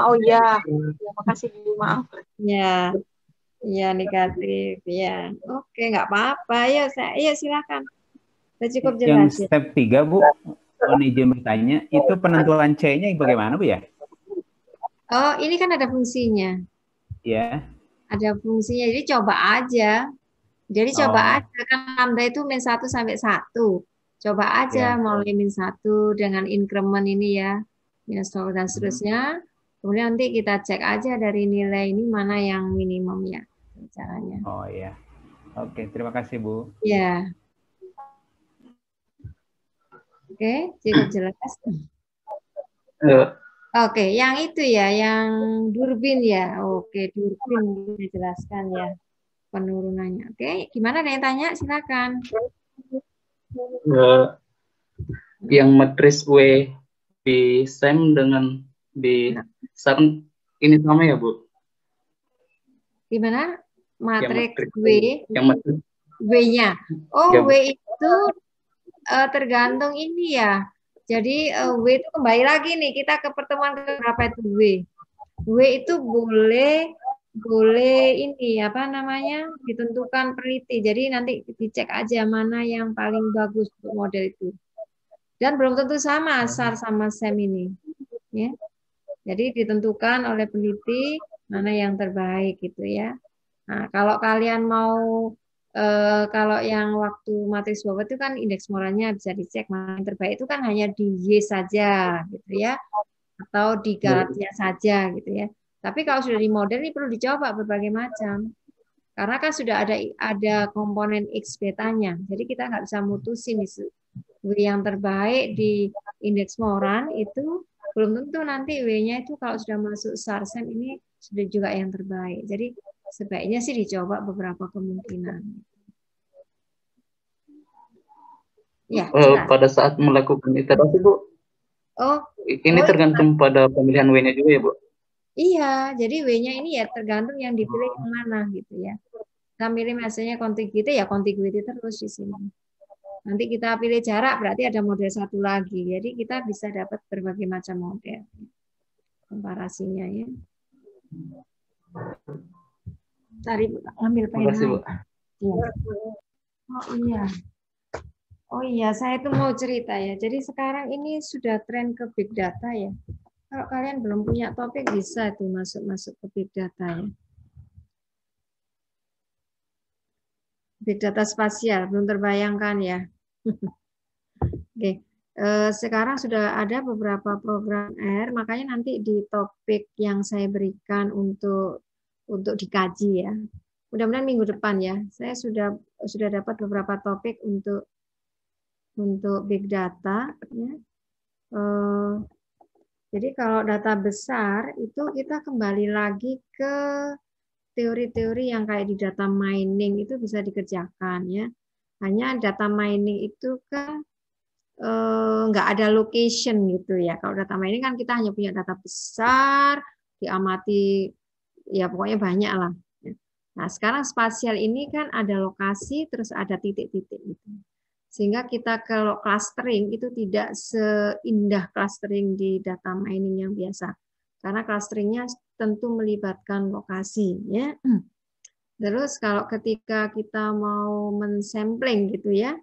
Oh iya. Ya, makasih Bu, maaf.
Ya, ya negatif. Ya, oke, nggak apa-apa. Ayo silakan. Sudah cukup
Yang
jelas ya.
step 3, Bu, mohon izin bertanya, itu penentuan C-nya bagaimana, Bu ya?
Oh, ini kan ada fungsinya.
Ya.
Ada fungsinya. Jadi coba aja. Jadi coba
Oh,
aja kan lambda itu min 1 sampai 1. Coba aja
ya.
mulai min 1 dengan increment ini ya. Minus 1 dan seterusnya. Kemudian nanti kita cek aja dari nilai ini mana yang minimum ya caranya.
Oh, ya. Oke, terima kasih, Bu.
Ya, oke, cukup jelas. Oke, yang itu ya, yang Durbin ya. Oke, Durbin dijelaskan ya penurunannya. Oke, gimana ada yang tanya? Silakan.
Yang matris W di SEM dengan di SARN ini sama ya, Bu?
Gimana? Matriks W,
yang matris
W-nya. Oh,
ya,
W
Bu.
itu tergantung ini ya. Jadi W itu kembali lagi nih kita ke pertemuan ke berapa itu W. W itu boleh ini apa namanya ditentukan peneliti. Jadi nanti dicek aja mana yang paling bagus untuk model itu. Dan belum tentu sama SAR sama SEM ini. Ya. Jadi ditentukan oleh peneliti mana yang terbaik gitu ya. Nah, kalau kalian mau kalau yang waktu matriks bobot itu kan indeks moralnya bisa dicek mana yang terbaik itu kan hanya di Y saja gitu ya atau di Galatnya saja gitu ya. Tapi kalau sudah di model ini perlu dicoba berbagai macam. Karena kan sudah ada komponen X betanya. Jadi kita nggak bisa mutusin yang terbaik di indeks Moran itu belum tentu nanti W-nya itu kalau sudah masuk SARSEM ini sudah juga yang terbaik. Jadi sebaiknya sih dicoba beberapa kemungkinan. Ya,
Pada saat melakukan iterasi, Bu, ini tergantung pada pemilihan W-nya juga ya, Bu?
Iya, jadi W-nya ini ya tergantung yang dipilih yang mana gitu ya. Kita pilih misalnya contiguity ya contiguity terus di sini. Nanti kita pilih jarak berarti ada model satu lagi. Jadi kita bisa dapat berbagai macam model komparasinya ya. Cari ambil pena.
Makasih, Bu.
Ya. Oh iya. Oh iya, saya itu mau cerita ya. Jadi sekarang ini sudah tren ke big data ya. Kalau kalian belum punya topik bisa itu masuk ke big data ya. Big data spasial belum terbayangkan ya. Oke. Sekarang sudah ada beberapa program R, makanya nanti di topik yang saya berikan untuk dikaji ya. Mudah-mudahan minggu depan ya. Saya sudah dapat beberapa topik untuk big data ya. Jadi kalau data besar itu kita kembali lagi ke teori-teori yang kayak di data mining itu bisa dikerjakan ya. Hanya data mining itu kan nggak ada location gitu ya. Kalau data mining kan kita hanya punya data besar, diamati ya pokoknya banyak lah. Nah sekarang spasial ini kan ada lokasi terus ada titik-titik gitu. Sehingga kita kalau clustering itu tidak seindah clustering di data mining yang biasa. Karena clusteringnya tentu melibatkan lokasi. Ya. Terus kalau ketika kita mau mensampling gitu ya,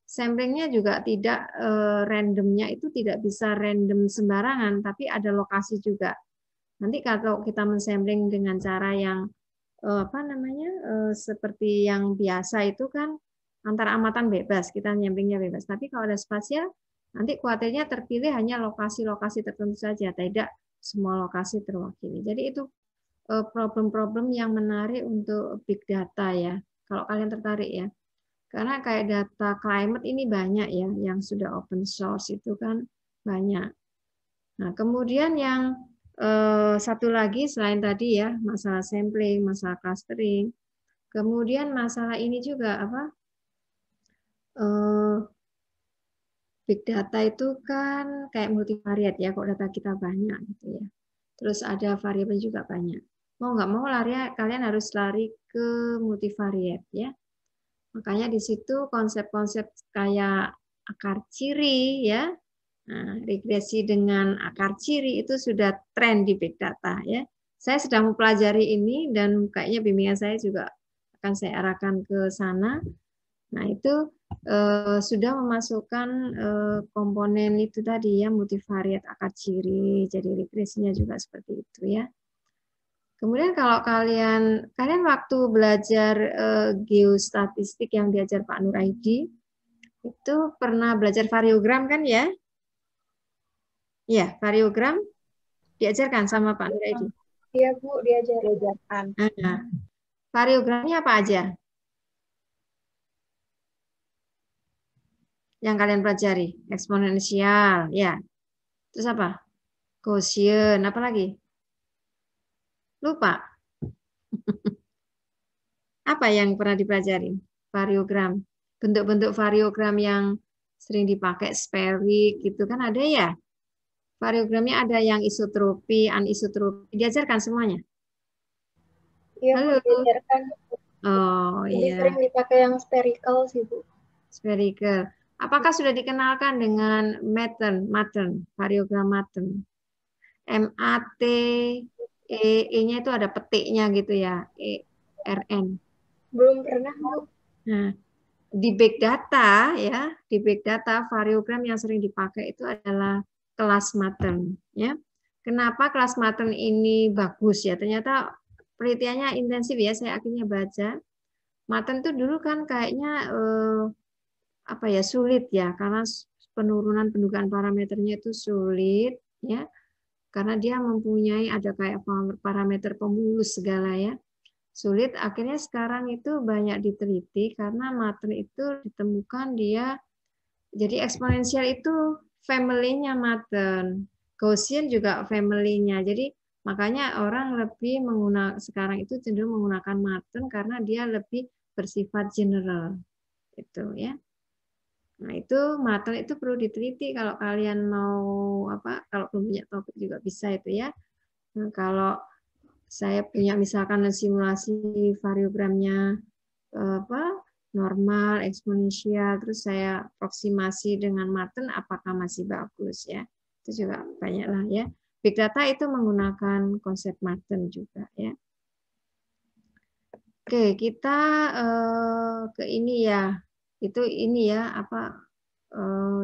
samplingnya juga tidak randomnya itu tidak bisa random sembarangan, tapi ada lokasi juga. Nanti kalau kita mensampling dengan cara yang apa namanya seperti yang biasa itu kan antara amatan bebas, kita nyamplingnya bebas. Tapi kalau ada spasial, nanti khawatirnya terpilih hanya lokasi-lokasi tertentu saja, tidak semua lokasi terwakili. Jadi itu problem-problem yang menarik untuk big data ya. Kalau kalian tertarik ya. Karena kayak data climate ini banyak ya, yang sudah open source itu kan banyak. Nah, kemudian yang satu lagi selain tadi ya, masalah sampling, masalah clustering, kemudian masalah ini juga apa? big data itu kan kayak multivariat ya, kalau data kita banyak gitu ya. Terus ada variabel juga banyak. Mau nggak mau kalian harus lari ke multivariat ya. Makanya di situ konsep-konsep kayak akar ciri ya, nah, regresi dengan akar ciri itu sudah tren di big data ya. Saya sedang mempelajari ini dan kayaknya bimbingan saya juga akan saya arahkan ke sana. Nah itu sudah memasukkan komponen itu tadi ya, multivariat akar ciri, jadi regresinya juga seperti itu ya. Kemudian kalau kalian waktu belajar geostatistik yang diajar Pak Nuraidi, itu pernah belajar variogram kan ya? Iya, variogram diajarkan sama Pak Nuraidi.
Iya Bu, diajarkan.
Nah, variogramnya apa aja yang kalian pelajari? Eksponensial, ya. Terus apa? Quotient, apa lagi? Lupa. Apa yang pernah dipelajari? Variogram. Bentuk-bentuk variogram yang sering dipakai spheric gitu kan ada ya? Variogramnya ada yang isotropi, anisotropi. Diajarkan semuanya?
Iya,
Halo.
diajarkan.
Oh
Jadi
iya.
sering dipakai yang spherical sih Bu.
Spherical. Apakah sudah dikenalkan dengan Mattern, variogram Mattern? MAT, E-nya itu ada petiknya gitu ya, RN.
Belum pernah Bu.
Nah, di big data ya, di big data variogram yang sering dipakai itu adalah kelas Mattern ya. Kenapa kelas Mattern ini bagus ya? Ternyata penelitiannya intensif ya, saya akhirnya baca. Mattern itu dulu kan kayaknya apa ya, sulit ya, karena penurunan pendugaan parameternya itu sulit ya, karena dia mempunyai ada kayak parameter pemulus segala ya, sulit. Akhirnya sekarang itu banyak diteliti karena Mattern itu ditemukan dia jadi eksponensial itu family-nya Mattern, Gaussian juga family-nya. Jadi makanya orang lebih menggunakan sekarang itu cenderung menggunakan Mattern karena dia lebih bersifat general itu ya. Nah, itu Mattern itu perlu diteliti kalau kalian mau apa, kalau belum punya topik juga bisa itu ya. Nah, kalau saya punya misalkan simulasi variogramnya apa, normal, eksponensial, terus saya aproksimasi dengan Mattern, apakah masih bagus ya? Itu juga banyak lah ya. Big data itu menggunakan konsep Mattern juga ya. Oke, kita ke ini ya. Itu ini ya apa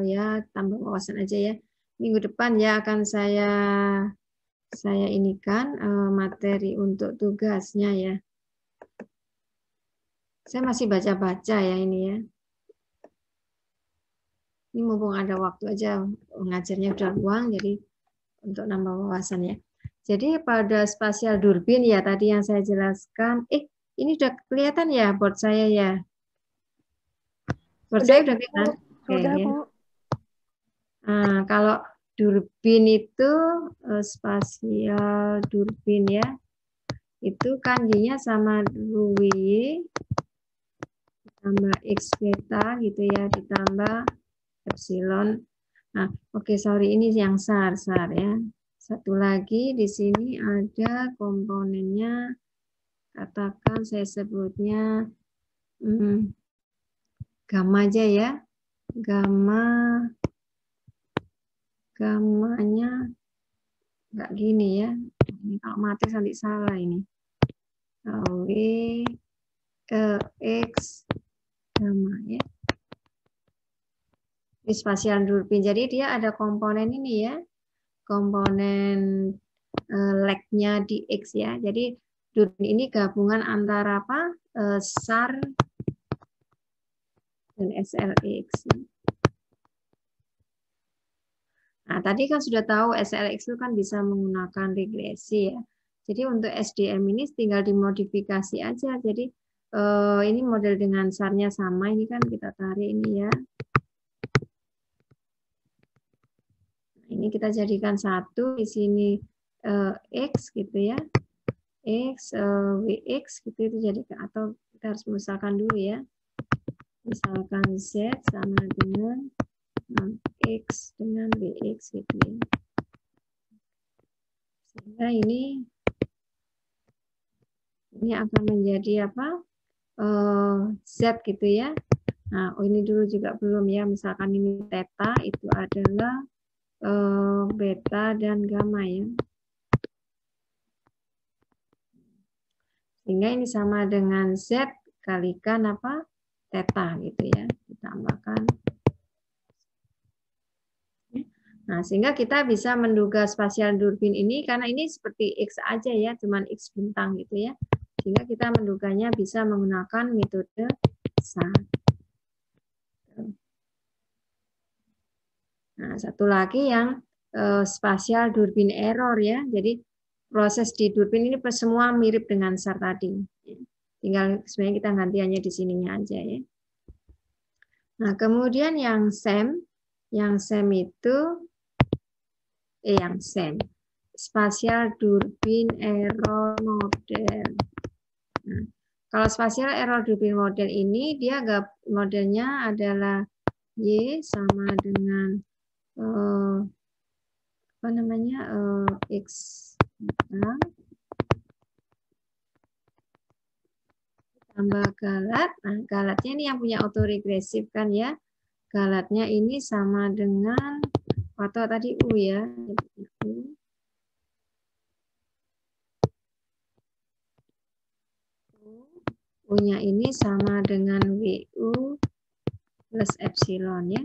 ya, tambah wawasan aja ya. Minggu depan ya akan saya inikan materi untuk tugasnya ya. Saya masih baca-baca ya ini ya. Ini mumpung ada waktu aja, ngajarnya udah luang jadi untuk nambah wawasan ya. Jadi pada spasial durbin ya tadi yang saya jelaskan. Ini udah kelihatan ya board saya ya. Board saya udah kelihatan.
Sudah
ya.
Bu.
Nah, kalau durbin itu spasial durbin ya, itu kanjinya sama Rui ditambah X beta gitu ya, ditambah epsilon. Nah, oke, sorry, ini yang SAR ya. Satu lagi di sini ada komponennya, katakan saya sebutnya gamma aja ya. Gammanya nggak gini ya. Ini kalau matis nanti salah ini. W, X, gamma ya. Di spasial durbin. Jadi dia ada komponen ini ya. Komponen lag-nya di X ya. Jadi durbin ini gabungan antara apa? SAR dan SLX. Nah, tadi kan sudah tahu SLX itu kan bisa menggunakan regresi ya. Jadi untuk SDM ini tinggal dimodifikasi aja. Jadi ini model dengan SAR-nya sama. Ini kan kita tarik ini ya. Nah, ini kita jadikan satu. Di sini X gitu ya. X, WX gitu itu jadikan. Atau kita harus memisahkan dulu ya. Misalkan Z sama dengan X dengan BX gitu ya. Sehingga ini akan menjadi apa? Z gitu ya. Nah, ini dulu juga belum ya. Misalkan ini theta itu adalah beta dan gamma ya. Sehingga ini sama dengan Z kalikan apa? Theta gitu ya. Ditambahkan. Nah, sehingga kita bisa menduga spasial durbin ini karena ini seperti X aja ya, cuman X bintang gitu ya. Sehingga kita menduganya bisa menggunakan metode SAR. Nah, satu lagi yang spasial durbin error ya. Jadi proses di durbin ini semua mirip dengan SAR tadi. Tinggal sebenarnya kita ganti hanya di sininya aja ya. Nah, kemudian yang SEM itu yang SEM, spasial durbin error model. Nah, kalau spasial error durbin model ini dia modelnya adalah Y sama dengan apa namanya X tambah galat. Nah, galatnya ini yang punya autoregresif kan ya. Galatnya ini sama dengan atau tadi U ya. U-nya ini sama dengan WU plus epsilon ya.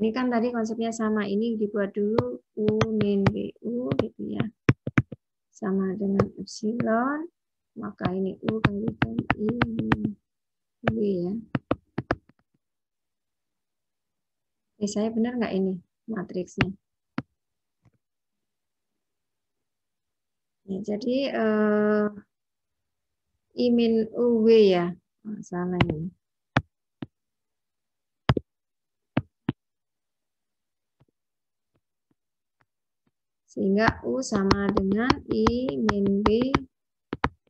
Ini kan tadi konsepnya sama. Ini dibuat dulu U min WU gitu ya. Sama dengan epsilon. Maka ini U kalikan I min W ya. Saya benar nggak ini matriksnya? Ya, jadi I min UW ya. Salah ini. Sehingga U sama dengan I min B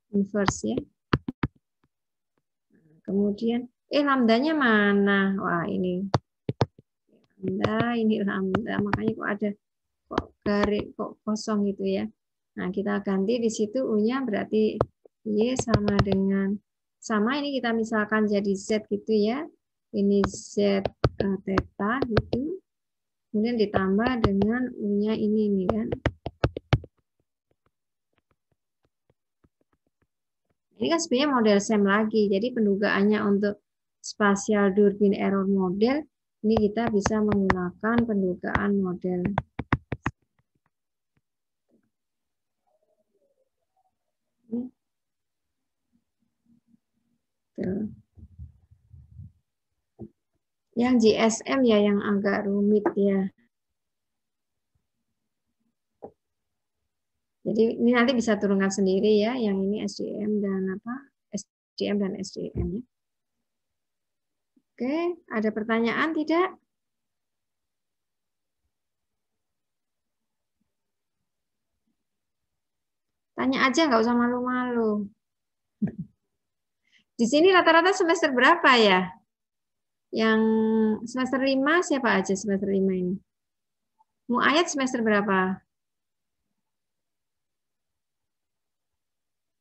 inverse ya. Kemudian, lambdanya mana? Wah, ini. Lambda, makanya kok ada garis kok kosong gitu ya. Nah, kita ganti di situ U-nya berarti Y sama dengan sama ini kita misalkan jadi Z gitu ya. Ini Z theta gitu. Kemudian ditambah dengan U-nya ini kan. Ini kan sebenarnya model SEM lagi. Jadi pendugaannya untuk spasial durbin error model ini kita bisa menggunakan pendugaan model. Tuh. Yang GSM ya yang agak rumit ya. Jadi ini nanti bisa turunkan sendiri ya, yang ini SDM dan apa? SDM dan SDM ya. Oke, ada pertanyaan tidak? Tanya aja, nggak usah malu-malu. Di sini rata-rata semester berapa ya? Yang semester 5 siapa aja semester 5 ini? Muayat semester berapa?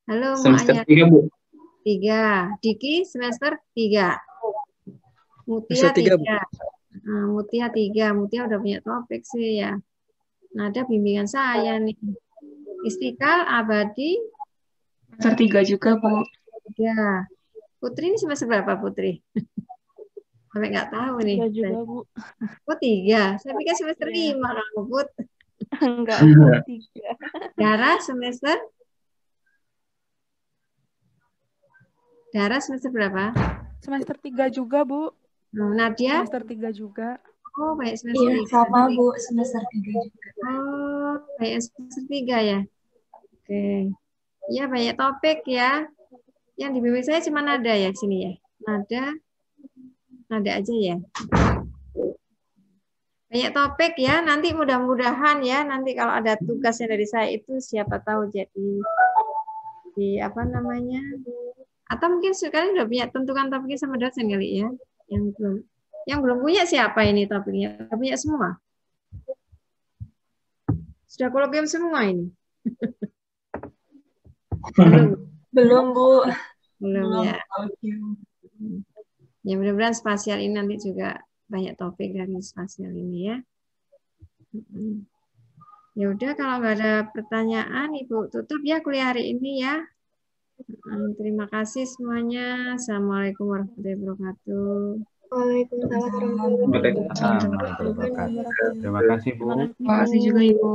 Halo
Semester
Muayat.
3, Bu.
3. Diki semester 3. Mutia 3. Mutia 3. Mutia udah punya topik sih ya. Nada bimbingan saya nih. Istiqlal abadi
semester 3 juga, Bu.
3. Putri ini semester berapa Putri? Sampai nggak tahu nih.
3 juga, Bu.
Oh 3. Saya pikir semester 5 kamu Put.
Enggak, Bu, 3.
Dara semester? Dara semester berapa?
Semester 3 juga, Bu.
Nadia?
Semester 3 juga.
Oh, baik semester 3.
Iya, sama Bu, semester 3 juga.
Oh, baik semester 3 ya. Oke. Ya, banyak topik ya. Yang dibimbing saya cuma nada ya sini ya. Nada aja ya. Banyak topik ya. Nanti mudah-mudahan ya. Nanti kalau ada tugasnya dari saya itu siapa tahu jadi di apa namanya Atau mungkin sekali udah punya tentukan topiknya sama dosen kali ya? Yang belum punya siapa ini topiknya? Udah punya semua? Sudah kolokium semua ini?
Belum, Bu.
Belum ya.
Kolokium.
Ya mudah-mudahan spasial ini nanti juga banyak topik dari spasial ini ya. Ya udah kalau nggak ada pertanyaan Ibu tutup ya kuliah hari ini ya. Terima kasih semuanya. Assalamualaikum warahmatullahi wabarakatuh.
Waalaikumsalam warahmatullahi wabarakatuh.
Terima kasih Bu.
Terima kasih juga, Ibu.